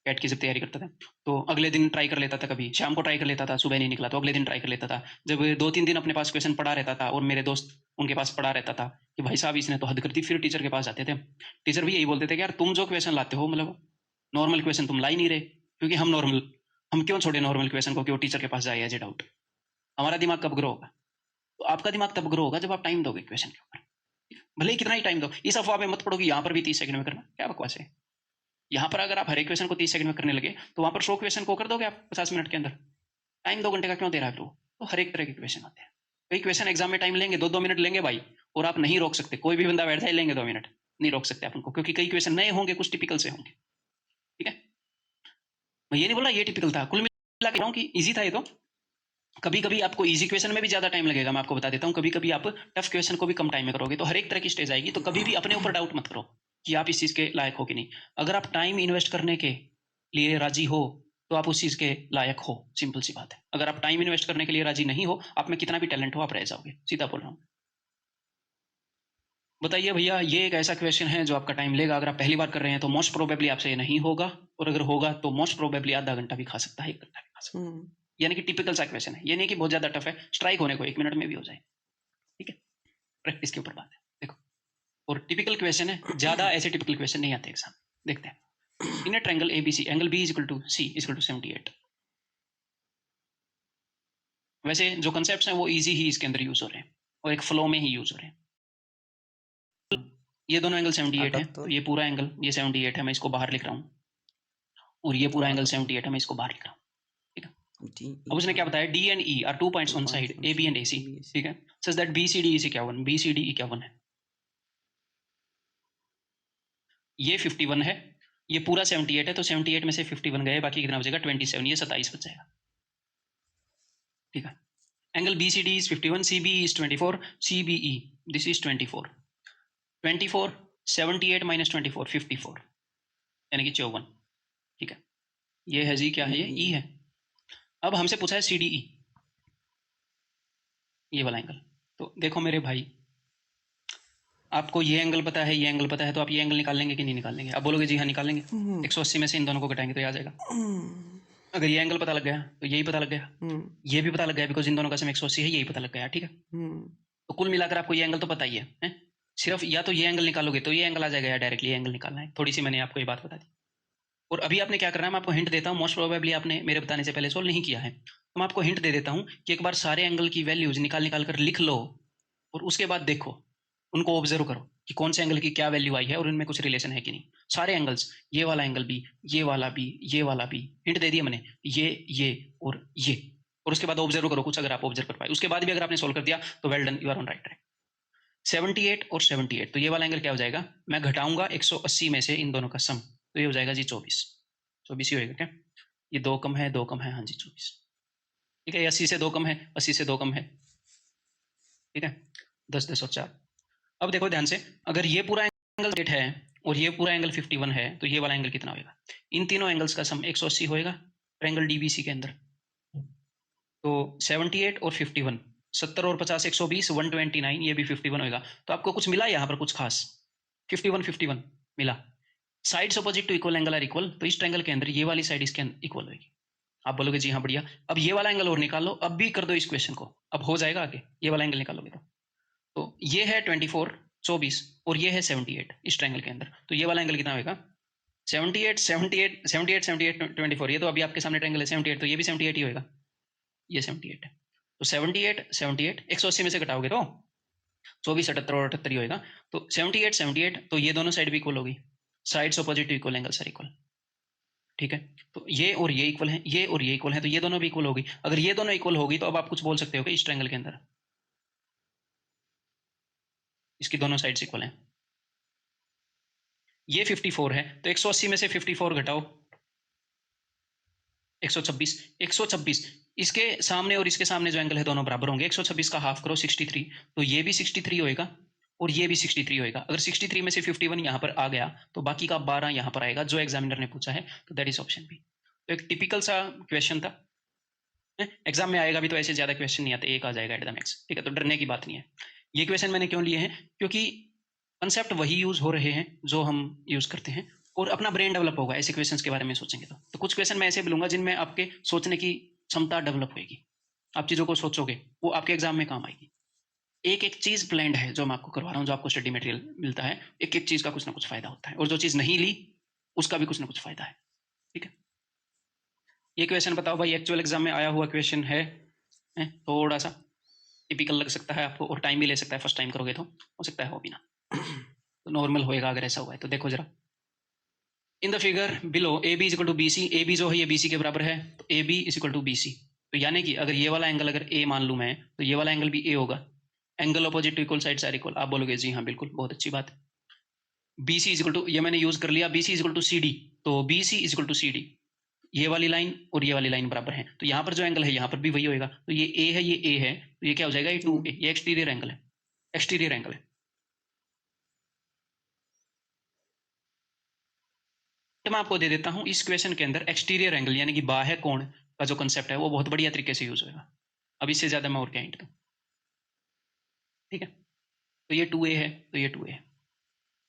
कैट की जब तैयारी करता था, तो अगले दिन ट्राई कर लेता था, कभी शाम को ट्राई कर लेता था, सुबह नहीं निकला तो अगले दिन ट्राई कर लेता था। जब 2-3 दिन अपने पास क्वेश्चन पड़ा रहता था, और मेरे दोस्त उनके पास पड़ा रहता था कि भाई साहब इसने तो हद कर दी, फिर टीचर के पास जाते थे। टीचर भी यही बोलते थे कि यार तुम जो क्वेश्चन लाते हो, मतलब नॉर्मल क्वेश्चन तुम ला ही नहीं रहे, क्योंकि हम क्यों छोड़े नॉर्मल क्वेश्चन को कि वो टीचर के पास जाए एज ए डाउट। हमारा दिमाग कब ग्रो होगा? तो आपका दिमाग तब ग्रो होगा जब आप टाइम दोगे क्वेश्चन के ऊपर, भले ही कितना ही टाइम दो। इस अफवाह में मत पड़ो कि यहाँ पर भी 30 सेकंड में करना, क्या बकवास है। यहाँ पर अगर आप हर एक क्वेश्चन को 30 सेकंड में करने लगे, तो वहां पर 100 क्वेश्चन को कर दोगे आप 50 मिनट के अंदर। टाइम 2 घंटे का क्यों दे रहा है लोग? तो हर एक तरह के क्वेश्चन होते हैं। कई क्वेश्चन एग्जाम में टाइम लेंगे, 2-2 मिनट लेंगे भाई, और आप नहीं रोक सकते। कोई भी बंदा बैठ जाए, लेंगे 2 मिनट, नहीं रोक सकते आप उनको, क्योंकि कई क्वेश्चन नए होंगे, कुछ टिपिकल से होंगे, ठीक है? मैं ये नहीं बोला ये टिपिकल था, कुल मिला के रहा हूँ कि ईजी था ये तो। कभी कभी आपको इजी क्वेश्चन में भी ज्यादा टाइम लगेगा, मैं आपको बता देता हूँ। कभी कभी आप टफ क्वेश्चन को भी कम टाइम में करोगे, तो हर एक तरह की स्टेज आएगी। तो कभी भी अपने ऊपर डाउट मत करो कि आप इस चीज के लायक हो कि नहीं। अगर आप टाइम इन्वेस्ट करने के लिए राजी हो, तो आप उस चीज के लायक हो, सिंपल सी बात है। अगर आप टाइम इन्वेस्ट करने के लिए राजी नहीं हो, आप में कितना भी टैलेंट हो, आप रह जाओगे, सीधा बोल रहा हूँ। बताइए भैया, ये एक ऐसा क्वेश्चन है जो आपका टाइम लेगा। अगर आप पहली बार कर रहे हैं तो मोस्ट प्रोबेबली आपसे ये नहीं होगा, और अगर होगा तो मोस्ट प्रोबेबली आधा घंटा भी खा सकता है, 1 घंटा भी खा सकता है। यानी कि टिपिकल सा क्वेश्चन है, ये नहीं कि बहुत ज्यादा टफ है, स्ट्राइक होने को 1 मिनट में भी हो जाए, ठीक है? प्रैक्टिस के ऊपर बात है, देखो। और टिपिकल क्वेश्चन है, ज्यादा ऐसे टिपिकल क्वेश्चन नहीं आते एग्जाम। देखते हैं, in a triangle ABC, angle B equal to C equal to 78। वैसे जो कंसेप्ट्स हैं वो इजी ही इसके अंदर यूज हो रहे हैं, और एक फ्लो में ही यूज हो रहे हैं। ये दोनों एंगल 78 है, तो ये पूरा एंगल ये 78 है, मैं इसको बाहर लिख रहा हूँ, और ये पूरा एंगल 78 है, मैं इसको बाहर लिख रहा हूँ, ठीक है? अब उसने क्या बताया, D and E are 2 points on side AB and AC, ठीक है? Such that BCD is 51, BCD 51 है, ये 51 है, ये पूरा 78 है, तो 78 में से 51 गए, बाकी कितना बचेगा? 27, ये 27 बच जाएगा। ठीक है। Angle BCD is 51, CBE is 24, CBE this is 24, 24 78 minus 24 54 यानी कि 54। ठीक है, ये है जी, क्या है ये? E है। अब हमसे पूछा है CDE, ये वाला एंगल। तो देखो मेरे भाई, आपको ये एंगल पता है, ये एंगल पता है, तो आप ये एंगल निकाल लेंगे कि नहीं निकाल लेंगे? आप बोलोगे जी हाँ निकाल लेंगे। 180 में से इन दोनों को घटाएंगे तो ये आ जाएगा। अगर ये एंगल पता लग गया तो यही पता लग गया, ये भी पता लग गया, बिकॉज इन दोनों का सम 180 है, यही पता लग गया। ठीक है, तो कुल मिलाकर आपको ये एंगल तो पता ही है? सिर्फ या तो ये एंगल निकालोगे तो ये एंगल आ जाएगा, या डायरेक्टली ये एंगल निकालना है। थोड़ी सी मैंने आपको ये बात बता दी। और अभी आपने क्या करना है, मैं आपको हिंट देता हूँ। मोस्ट प्रोबेबली आपने मेरे बताने से पहले सोल्व नहीं किया है, तो मैं आपको हिंट दे देता हूँ कि एक बार सारे एंगल की वैल्यूज निकाल कर लिख लो, और उसके बाद देखो, उनको ऑब्जर्व करो कि कौन से एंगल की क्या वैल्यू आई है और उनमें कुछ रिलेशन है कि नहीं। सारे एंगल्स, ये वाला एंगल भी, ये वाला भी, ये वाला भी, हिंट दे दिया मैंने, ये और ये, और उसके बाद ऑब्जर्व करो कुछ, अगर आप ऑब्जर्व कर पाए। उसके बाद भी अगर आपने सोल्व कर दिया तो well done, you are on right track. 78 और 78, तो ये वाला एंगल क्या हो जाएगा? मैं घटाऊंगा 180 में से इन दोनों का सम, तो ये हो जाएगा जी 24 ही होएगा क्या? ये 2 कम है, 2 कम है, हाँ जी 24। ठीक है, 80 से 2 कम है, 80 से 2 कम है। ठीक है, 10 10 और 4। अब देखो ध्यान से, अगर ये पूरा एंगल 8 है और ये पूरा एंगल 51 है, तो ये वाला एंगल कितना होगा? इन तीनों एंगल्स का सम 180 होएगा ट्रायंगल DBC के अंदर। तो 78 और 51, 70 और 50 120, 129, ये भी 51 होएगा। तो आपको कुछ मिला यहाँ पर कुछ खास? 51 मिला। Sides opposite to equal angle are equal, तो इस ट्रायंगल के अंदर ये वाली साइड इसके इक्वल होगी। आप बोलोगे जी हाँ बढ़िया, अब ये वाला एंगल और निकाल लो, अब भी कर दो इस क्वेश्चन को, अब हो जाएगा आगे, ये वाला एंगल निकालोगे तो ये है 24 24 और ये है 78 इस ट्रायंगल के अंदर, तो ये वाला एंगल कितना होगा? 78 78 78 78 24, ये तो अभी आपके सामने ट्रायंगल है 78, तो ये भी 78 ही होगा, ये 78 है। तो 78 78 180 में से घटाओगे तो 24 78 और 78 ही होगा। तो 78 78, तो ये दोनों साइड भी इक्वल होगी, sides opposite to equal angles are equal. ठीक है, तो ये और ये इक्वल है, ये और ये इक्वल है, तो ये दोनों भी इक्वल होगी। अगर ये दोनों इक्वल होगी तो अब आप कुछ बोल सकते हो कि इस ट्रायंगल के अंदर इसकी दोनों साइड्स इक्वल हैं। ये 54 है, तो 180 में से 54 घटाओ 126, 126, इसके सामने और इसके सामने जो एंगल है दोनों बराबर होंगे। 126 का हाफ करो 63, तो ये भी 63 होएगा और ये भी 63 होएगा। अगर 63 में से 51 यहाँ पर आ गया तो बाकी का 12 यहाँ पर आएगा, जो एग्जामिनर ने पूछा है, तो दैट इज ऑप्शन बी। तो एक टिपिकल सा क्वेश्चन था, एग्जाम में आएगा भी तो ऐसे ज्यादा क्वेश्चन नहीं आते, एक आ जाएगा एट द मैक्स। ठीक है, तो डरने की बात नहीं है। ये क्वेश्चन मैंने क्यों लिए हैं? क्योंकि कंसेप्ट वही यूज हो रहे हैं जो हम यूज करते हैं, और अपना ब्रेन डेवलप होगा ऐसे क्वेश्चंस के बारे में सोचेंगे तो कुछ क्वेश्चन मैं ऐसे बोलूंगा जिनमें आपके सोचने की क्षमता डेवलप होगी, आप चीज़ों को सोचोगे, वो आपके एग्जाम में काम आएगी। एक एक चीज़ प्लान्ड है जो मैं आपको करवा रहा हूँ, जो आपको स्टडी मटेरियल मिलता है, एक एक चीज़ का कुछ ना कुछ फायदा होता है, और जो चीज़ नहीं ली उसका भी कुछ ना कुछ फायदा है। ठीक है, ये क्वेश्चन बताओ भाई, एक्चुअल एग्जाम में आया हुआ क्वेश्चन है, थोड़ा सा टिपिकल लग सकता है आपको और टाइम भी ले सकता है, फर्स्ट टाइम करोगे तो हो सकता है हो भी ना, तो नॉर्मल होएगा अगर ऐसा हुआ है तो। देखो जरा, in the figure below A B is equal to B C, A B जो है ये बी सी के बराबर है, तो A B is equal to B C. तो यानी कि अगर ये वाला एंगल अगर ए मान लूँ मैं, तो ये वाला एंगल भी ए होगा। Angle opposite to equal sides are equal, आप बोलोगे जी हाँ बिल्कुल, बहुत अच्छी बात है। B C is equal to, ये मैंने यूज कर लिया, B C is equal to C D, तो B C is equal to C D, ये वाली लाइन और ये वाली लाइन बराबर है, तो यहाँ पर जो एंगल है यहाँ पर भी वही होएगा। तो ये ए है, ये ए है, तो ये क्या हो जाएगा? ये 2a, ये एक्सटीरियर एंगल है, एक्सटीरियर एंगल है। तो मैं आपको दे देता हूं इस क्वेश्चन के अंदर एक्सटीरियर एंगल यानी कि बाह्य कोण का जो कंसेप्ट है वो बहुत बढ़िया तरीके से यूज होगा। अब इससे ज्यादा मैं और क्या हिंट दूं? ठीक है, तो ये 2a है, तो ये 2a है।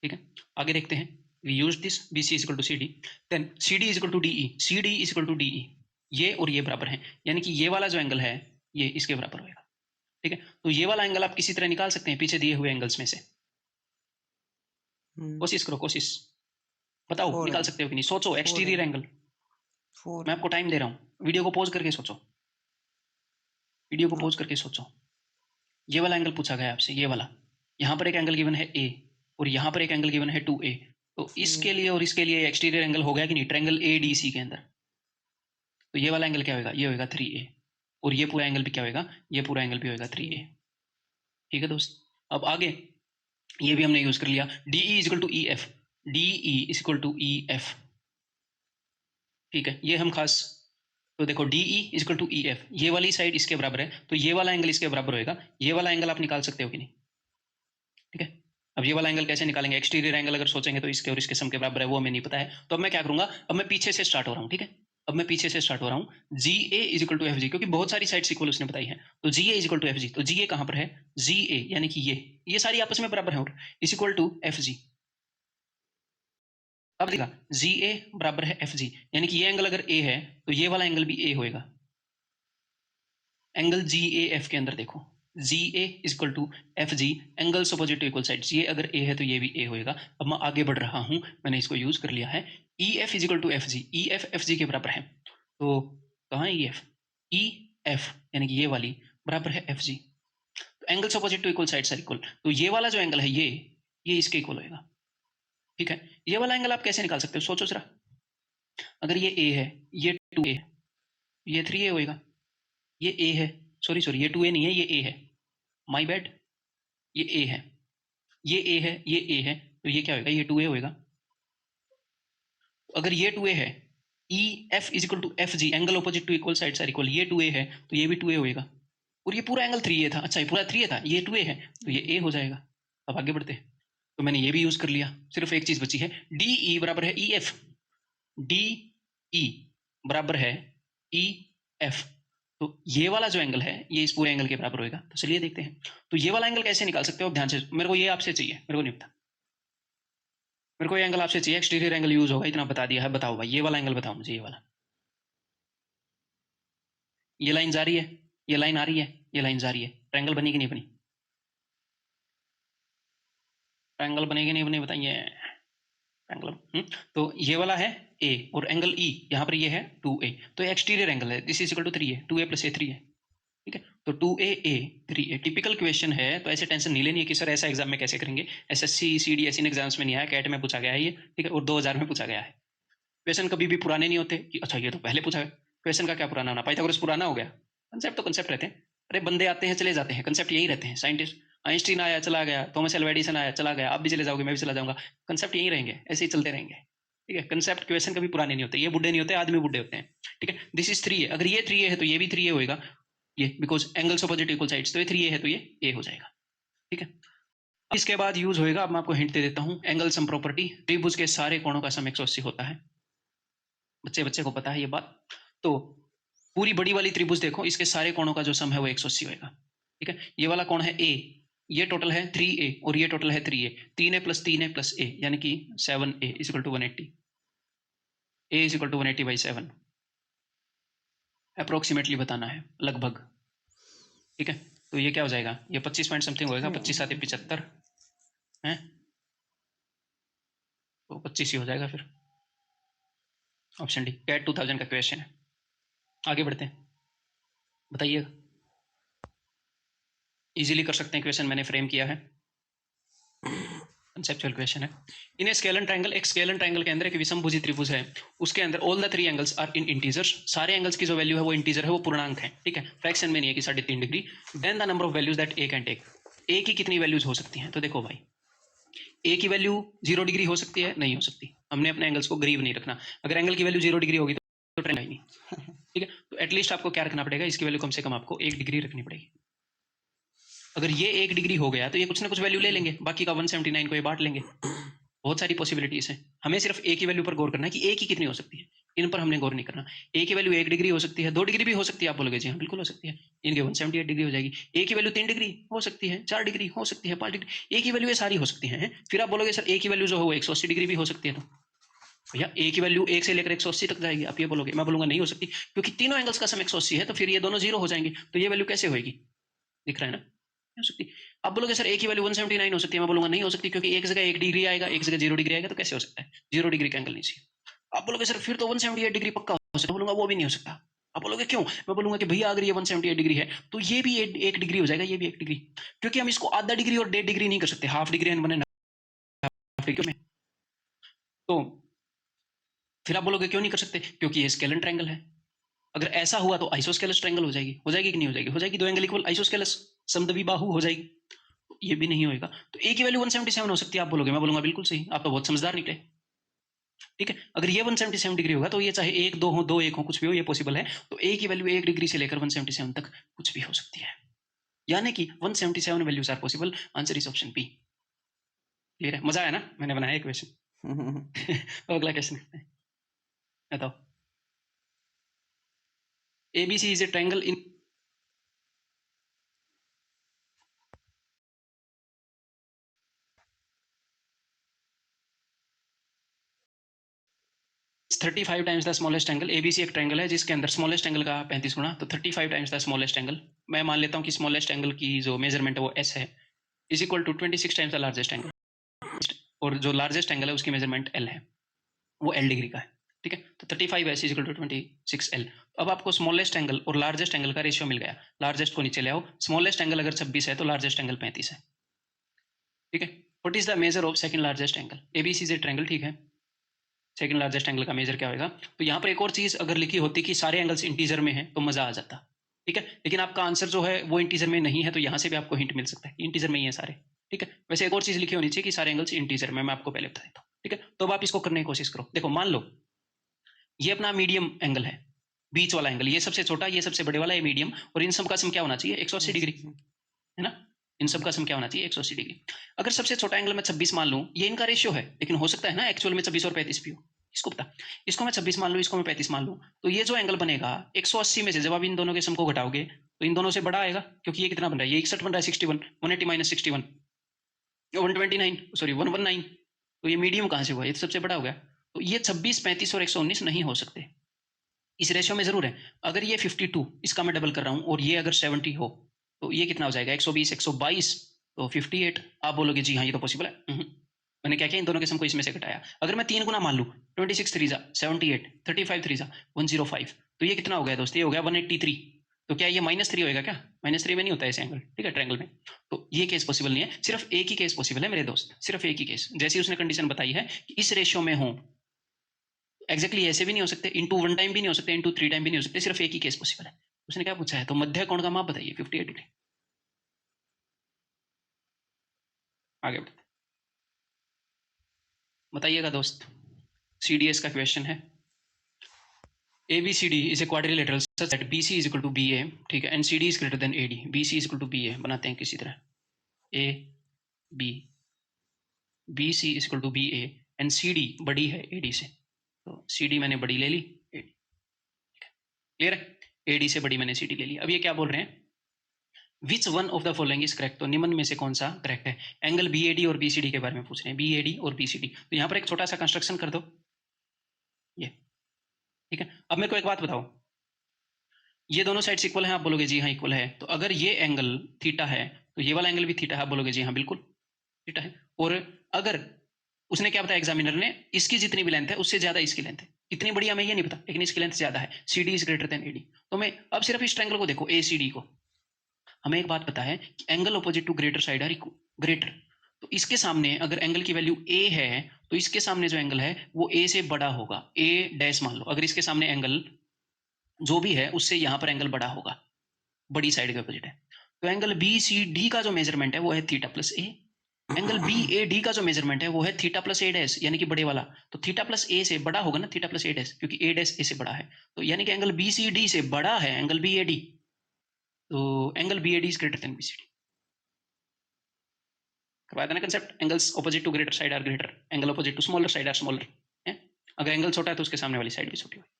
ठीक है, आगे देखते हैं। We use this, B C is equal to C D, then C D is equal to D E, C D is equal to D E, ये और ये बराबर है, यानी कि ये वाला जो एंगल है ये इसके बराबर होगा। ठीक है, तो ये वाला एंगल आप किसी तरह निकाल सकते हैं पीछे दिए हुए एंगल्स में से। कोशिश करो, कोशिश बताओ निकाल सकते हो कि नहीं, सोचो। एक्सटीरियर एंगल, मैं आपको टाइम दे रहा हूँ, वीडियो को पॉज करके सोचो, वीडियो को पॉज करके सोचो। ये वाला एंगल पूछा गया आपसे, ये वाला, यहाँ पर एक एंगल गिवन है ए और यहाँ पर एक एंगल गिवन है 2a, तो इसके लिए और इसके लिए एक्सटीरियर एंगल हो गया कि नहीं? ट्रायंगल ADC के अंदर, तो ये वाला एंगल क्या होगा? ये होगा 3a, और ये पूरा एंगल भी क्या होगा? ये पूरा एंगल भी होगा 3a। ठीक है दोस्त, अब आगे ये भी हमने यूज कर लिया, DE is equal to EF, DE is equal to EF। ठीक है, ये हम खास तो देखो D E is equal to E F, ये वाली साइड इसके बराबर है तो ये वाला एंगल इसके बराबर होएगा, ये वाला एंगल आप निकाल सकते हो कि नहीं? ठीक है, अब ये वाला एंगल कैसे निकालेंगे? एक्सटीरियर एंगल अगर सोचेंगे तो इसके और इसके सम के बराबर है, वो हमें नहीं पता है। तो अब मैं क्या करूंगा, अब मैं पीछे से स्टार्ट हो रहा हूँ। ठीक है, अब मैं पीछे से स्टार्ट हो रहा हूँ। G A is equal to F G, क्योंकि बहुत सारी साइड्स इक्वल उसने बताई है, तो G A is equal to F G. तो जी ए कहाँ पर है? जी ए यानी कि ये सारी आपस में बराबर है और is equal to F G. अब देखा जी ए बराबर है एफ जी, यानी कि ये एंगल अगर ए है तो ये वाला एंगल भी ए होएगा। एंगल जी ए एफ के अंदर देखो, G A is equal to F G, angles opposite to equal sides, ये अगर ए है तो ये भी ए होएगा। अब मैं आगे बढ़ रहा हूं, मैंने इसको यूज कर लिया है। E F is equal to F G, E F F G के बराबर है। तो कहाँ ई एफ? ई एफ यानी कि ये वाली बराबर है एफ जी। तो angles opposite to equal sides are equal, तो ये वाला जो एंगल है ये इसके इक्वल होएगा। ठीक है, ये वाला एंगल आप कैसे निकाल सकते हो? सोचो जरा, अगर ये ए है, ये 2a है, ये 3a होएगा, ये ए है, सॉरी ये 2a नहीं है, ये ए है, माई बैड, ये ए है, ये ए है, ये ए है, तो ये क्या होएगा? ये 2a होएगा। अगर ये 2a है, E F is equal to F G, angle opposite to equal sides are equal, ये 2a है तो ये भी 2a होएगा, और ये पूरा एंगल 3a था। अच्छा, ये पूरा 3a था, ये 2a है तो ये a हो जाएगा। अब आगे बढ़ते हैं, तो मैंने ये भी यूज कर लिया, सिर्फ एक चीज बची है, डी ई बराबर है ई एफ, डी ई बराबर है ई एफ, तो ये वाला जो एंगल है ये इस पूरे एंगल के बराबर होएगा। तो चलिए देखते हैं, तो ये वाला एंगल कैसे निकाल सकते हो? ध्यान से, मेरे को ये आपसे चाहिए, मेरे को नहीं पता, मेरे को ये एंगल आपसे चाहिए, एक्सटीरियर एंगल यूज होगा इतना बता दिया है। बताओ भाई, ये वाला एंगल बताओ मुझे, ये वाला, ये लाइन जा रही है, ये लाइन आ रही है, ये लाइन जा रही है, ट्रायंगल बनी कि नहीं बनी? ट्रायंगल बनेगी नहीं बनी बताइए? ट्रायंगल तो ये वाला है ए और एंगल ई यहाँ पर ये है 2a, तो एक्सटीरियर एंगल है, this is equal to 3a, 2a plus A 3a। ठीक है, तो 2a a 3a typical question है, तो ऐसे टेंशन नहीं लेनी है कि सर ऐसा एग्जाम में कैसे करेंगे। एसएससी सीडी ऐसे एग्जाम्स में नहीं आया, कैट में पूछा गया है ये, ठीक है, और 2000 में पूछा गया है। क्वेश्चन कभी भी पुराने नहीं होते कि अच्छा ये तो पहले पूछा है, क्वेश्चन का क्या पुराना होना, पाइथागोरस पुराना हो गया, कंसेप्ट तो कंसेप्ट रहते हैं। अरे बंदे आते हैं चले जाते हैं, कंसेप्ट यही रहते हैं। साइंटिस्ट आइंस्टीन आया चला गया, थॉमस एल्वा एडिसन आया चला गया, आप भी चले जाओगे, मैं भी चला जाऊंगा, कंसेप्ट यही रहेंगे, ऐसे ही चलते रहेंगे। ठीक है, कंसेप्ट क्वेश्चन कभी पुराने नहीं होते, ये बुढ़े नहीं होते, आदमी बुढ़े होते हैं। ठीक है, दिस इज 3a, अगर ये 3a है तो ये भी 3a होएगा, ये because angles opposite equal sides, तो ये 3a है तो ये a हो जाएगा। ठीक है, इसके बाद यूज होएगा, अब मैं आपको हिंट दे देता हूँ, एंगल सम प्रॉपर्टी, त्रिभुज के सारे कोणों का सम 180 होता है। बच्चे को पता है ये बात। तो पूरी बड़ी वाली त्रिभुज देखो, इसके सारे कोणों का जो सम है वो 180 होएगा। ठीक है, ये वाला कोण है a, ये टोटल है 3a और ये टोटल है 3a, 3a plus 3a plus a यानी कि 7a is equal to 180, a is equal to 180/7 approximately बताना है, लगभग। ठीक है, तो ये क्या हो जाएगा? ये 25 पॉइंट समथिंग होएगा, 25 7 75 है, तो 25 ही हो जाएगा फिर, ऑप्शन डी, कैट 2000 का क्वेश्चन है। आगे बढ़ते हैं, बताइएगा, इजीली कर सकते हैं क्वेश्चन, मैंने फ्रेम किया है, कंसेप्चुअल क्वेश्चन है। इन ए स्केलन ट्रायंगल, एक स्केलन ट्रायंगल के अंदर एक विषमभुजी त्रिभुज है, उसके अंदर all the 3 angles are in integers, सारे एंगल्स की जो वैल्यू है वो इंटीजर है, वो पूर्णांक है। ठीक है, फ्रैक्शन में नहीं है कि 3.5 degree. Then the number of values that A can take, A की कितनी वैल्यूज हो सकती हैं? तो देखो भाई, ए की वैल्यू 0 डिग्री हो सकती है? नहीं हो सकती, हमने अपने एंगल्स को गरीब नहीं रखना, अगर एंगल की वैल्यू 0 डिग्री होगी तो ट्रेंड आई नहीं। ठीक है, तो एटलीस्ट आपको क्या रखना पड़ेगा, इसकी वैल्यू कम से कम आपको 1 डिग्री रखनी पड़ेगी। अगर ये 1 डिग्री हो गया तो ये कुछ ना कुछ वैल्यू ले लेंगे, बाकी का 179 को ये बांट लेंगे। बहुत सारी पॉसिबिलिटीज है, हमें सिर्फ ए की वैल्यू पर गौर करना है कि ए की कितनी हो सकती है, इन पर हमने गौर नहीं करना। ए की वैल्यू 1 डिग्री हो सकती है, 2 डिग्री भी हो सकती है, आप बोलोगे जी हाँ बिल्कुल हो सकती है, इनके 178 डिग्री हो जाएगी। ए की वैल्यू 3 डिग्री हो सकती है, 4 डिग्री हो सकती है, 5 डिग्री, ए की वैल्यू ये सारी हो सकती है। फिर आप बोलोगे सर ए की वैल्यू जो है वो 180 डिग्री भी हो सकती है, तो भैया ए की वैल्यू 1 से लेकर 180 तक जाएगी, आप ये बोलोगे, मैं बोलूंगा नहीं हो सकती, क्योंकि तीनों एंगल्स का सम 180 है, तो फिर ये दोनों 0 हो जाएंगे, तो ये वैल्यू कैसे होगी? दिख रहा है ना, हो सकती। आप बोलोगे सर ए की वैल्यू 179 हो सकती है, मैं बोलूंगा नहीं हो सकती, क्योंकि एक जगह 1 डिग्री आएगा, एक जगह 0 डिग्री आएगा, तो कैसे हो सकता है? 0 डिग्री का एंगल नहीं चाहिए। आप बोलोगे सर फिर तो 178 डिग्री पक्का हो सकता है, बोलूंगा वो भी नहीं हो सकता। आप बोलोगे क्यों? मैं बोलूंगा कि भैया अगर ये 178 डिग्री है तो ये भी 1 डिग्री हो जाएगा, ये भी 1 डिग्री, क्योंकि हम इसको आधा डिग्री और 1.5 डिग्री नहीं कर सकते, हाफ डिग्री एंड 1.5 डिग्री में। तो फिर आप बोलोगे क्यों नहीं कर सकते? क्योंकि ये स्केलन ट्रायंगल है। अगर ऐसा हुआ तो आइसोस्केलस ट्रायंगल हो जाएगी, हो जाएगी कि नहीं हो जाएगी? हो जाएगी, दो एंगल इक्वल आइसोस्केलस समद्विबाहु हो जाएगी। ये भी नहीं होएगा, तो ए की वैल्यू 177 हो सकती है, आप बोलोगे, मैं बोलूंगा बिल्कुल सही, आप तो बहुत समझदार निकले। ठीक है। अगर ये 177 डिग्री होगा तो ये चाहे 1 2 हो 2 1 हो कुछ भी हो, ये पॉसिबल है। तो a की वैल्यू 1 डिग्री से लेकर 177 तक कुछ भी हो सकती है, यानी कि 177 values are possible. Answer is option B. Clear है? मजा आया ना, मैंने बनाया क्वेश्चन। अगला क्वेश्चन बताओ। ABC is a triangle in thirty five times the smallest angle. ABC एक ट्रायंगल है जिसके अंदर स्मॉलेस्ट एंगल का 35 गुना, तो 35 टाइम्स द स्मॉलेस्ट एंगल। मैं मान लेता हूँ कि स्मॉलेस्ट एंगल की जो मेजरमेंट है वो एस है, is equal to 26 times the largest angle, और जो लार्जेस्ट एंगल है उसकी मेजरमेंट एल है, वो एल डिग्री का है। ठीक है, तो 35 S is equal to 26 L. अब आपको स्मॉलेस्ट एंगल और लार्जेस्ट एंगल का रेशियो मिल गया। लार्जेस्ट को नीचे ले आओ, स्मॉलेस्ट एंगल अगर 26 है तो लार्जेस्ट एंगल 35 है। ठीक है, what is the measure of second largest angle? ABC is a triangle, ठीक है। सेकंड लार्जेस्ट एंगल का मेजर क्या होगा? तो यहाँ पर एक और चीज अगर लिखी होती कि सारे एंगल्स इंटीजर में है तो मजा आ जाता। ठीक है, लेकिन आपका आंसर जो है वो इंटीजर में नहीं है, तो यहाँ से भी आपको हिंट मिल सकता है कि इंटीजर में ही है सारे। ठीक है, वैसे एक और चीज लिखी होनी चाहिए कि सारे एंगल्स इंटीजर में, मैं आपको पहले बता देता हूँ। ठीक है, तो अब आप इसको करने की कोशिश करो। देखो, मान लो ये अपना मीडियम एंगल है, बीच वाला एंगल, ये सबसे छोटा, ये सबसे बड़े वाला, ये मीडियम, और इन सब का सम क्या होना चाहिए? 180 डिग्री, है ना? इन सब का सम क्या होना चाहिए? 180 डिग्री। अगर सबसे छोटा एंगल मैं 26 मान लूं, ये इनका रेशियो है, लेकिन हो सकता है ना एक्चुअल में 26 और 35 भी हो, इसको पता। इसको मैं 26 मान लूं, इसको मैं 35 मान लूं, तो ये जो एंगल बनेगा 180 में से जब आप इन दोनों के सम को घटाओगे तो इन दोनों से बड़ा आएगा, क्योंकि ये कितना बन रहा है? ये 61 बन रहा है, 61, 180 माइनस 61, 129, सॉरी 119। तो ये मीडियम कहाँ से हुआ? ये तो सबसे बड़ा हो गया। तो ये 26, 35 और 119 नहीं हो सकते, इस रेशियो में जरूर है। अगर ये 52, इसका मैं डबल कर रहा हूँ, और ये अगर 70 हो तो ये कितना हो जाएगा? 120, 122, तो 58। आप बोलोगे जी हाँ ये तो पॉसिबल है। मैंने क्या किया? इन दोनों के सम को इसमें से घटाया। अगर मैं 3 गुना मान लूँ, 26 3 जा 78, 35 3 जा 105, तो ये कितना हो गया दोस्त? ये हो गया 183। तो क्या ये -3 होएगा क्या? -3 में नहीं होता ऐसे एंगल, ठीक है, ट्रायंगल में। तो ये केस पॉसिबल नहीं है, सिर्फ एक ही केस पॉसिबल है मेरे दोस्त, सिर्फ एक ही केस। जैसे उसने कंडीशन बताई है कि इस रेशियो में हो, एग्जैक्टली ऐसे भी नहीं हो सकते, इंटू 1 टाइम भी नहीं हो सकते, इंटू 3 टाइम भी नहीं हो सकते, सिर्फ एक ही केस पॉसिबल है। उसने क्या पूछा है? तो मध्य कोण का माप बताइए, 58 डिग्री। आगे बढ़ते बताइएगा दोस्त। CDS का क्वेश्चन है। ABCD is a quadrilateral such that BC is equal to BA, ठीक है, and CD is greater than AD। BC is equal to BA बनाते हैं किसी तरह, AB, BC is equal to BA and CD बड़ी है AD से, तो CD मैंने बड़ी ले ली, AD, क्लियर है? AD से बड़ी मैंने CD ले ली। अब ये क्या बोल रहे हैं? Which one of the following is correct? तो निम्न में से कौन सा करेक्ट है? एंगल BAD और BCD के बारे में पूछ रहे हैं, BAD और BCD। तो यहाँ पर एक छोटा सा कंस्ट्रक्शन कर दो, ये ठीक है। अब मेरे को एक बात बताओ, ये दोनों साइड्स इक्वल हैं? आप बोलोगे जी हाँ इक्वल है। तो अगर ये एंगल थीटा है तो ये वाला एंगल भी थीटा है, आप बोलोगे जी हाँ बिल्कुल थीटा है। और अगर उसने क्या बताया एग्जामिनर ने, इसकी जितनी भी लेंथ है उससे ज्यादा इसकी लेंथ है, कितनी बड़ी हमें ये नहीं पता, लेकिन इसकी लेंथ ज्यादा है, CD is greater then AD। तो मैं अब सिर्फ इस ट्रायंगल को देखो, ACD को, हमें एक बात पता है कि angle opposite to greater side are greater. तो इसके सामने अगर एंगल की वैल्यू A है तो इसके सामने जो एंगल है वो A से बड़ा होगा, A डैश मान लो। अगर इसके सामने एंगल जो भी है उससे यहाँ पर एंगल बड़ा होगा, बड़ी साइड के ऑपोजिट है। तो एंगल BCD का जो मेजरमेंट है वो है theta plus A। Angle BAD का जो मेजरमेंट है वो है थीटा प्लस A डैश, यानी कि बड़े वाला। तो थीटा प्लस A से बड़ा होगा ना, थीटा प्लस A डैश, क्योंकि A डैश A से बड़ा है। तो यानी कि एंगल BCD से बड़ा है एंगल BAD। तो angle BAD is greater than BCD। करवाया था ना concept, angles opposite to greater side are greater, angle opposite to smaller side are smaller है। अगर एंगल छोटा है तो उसके सामने वाली साइड भी छोटी होगी।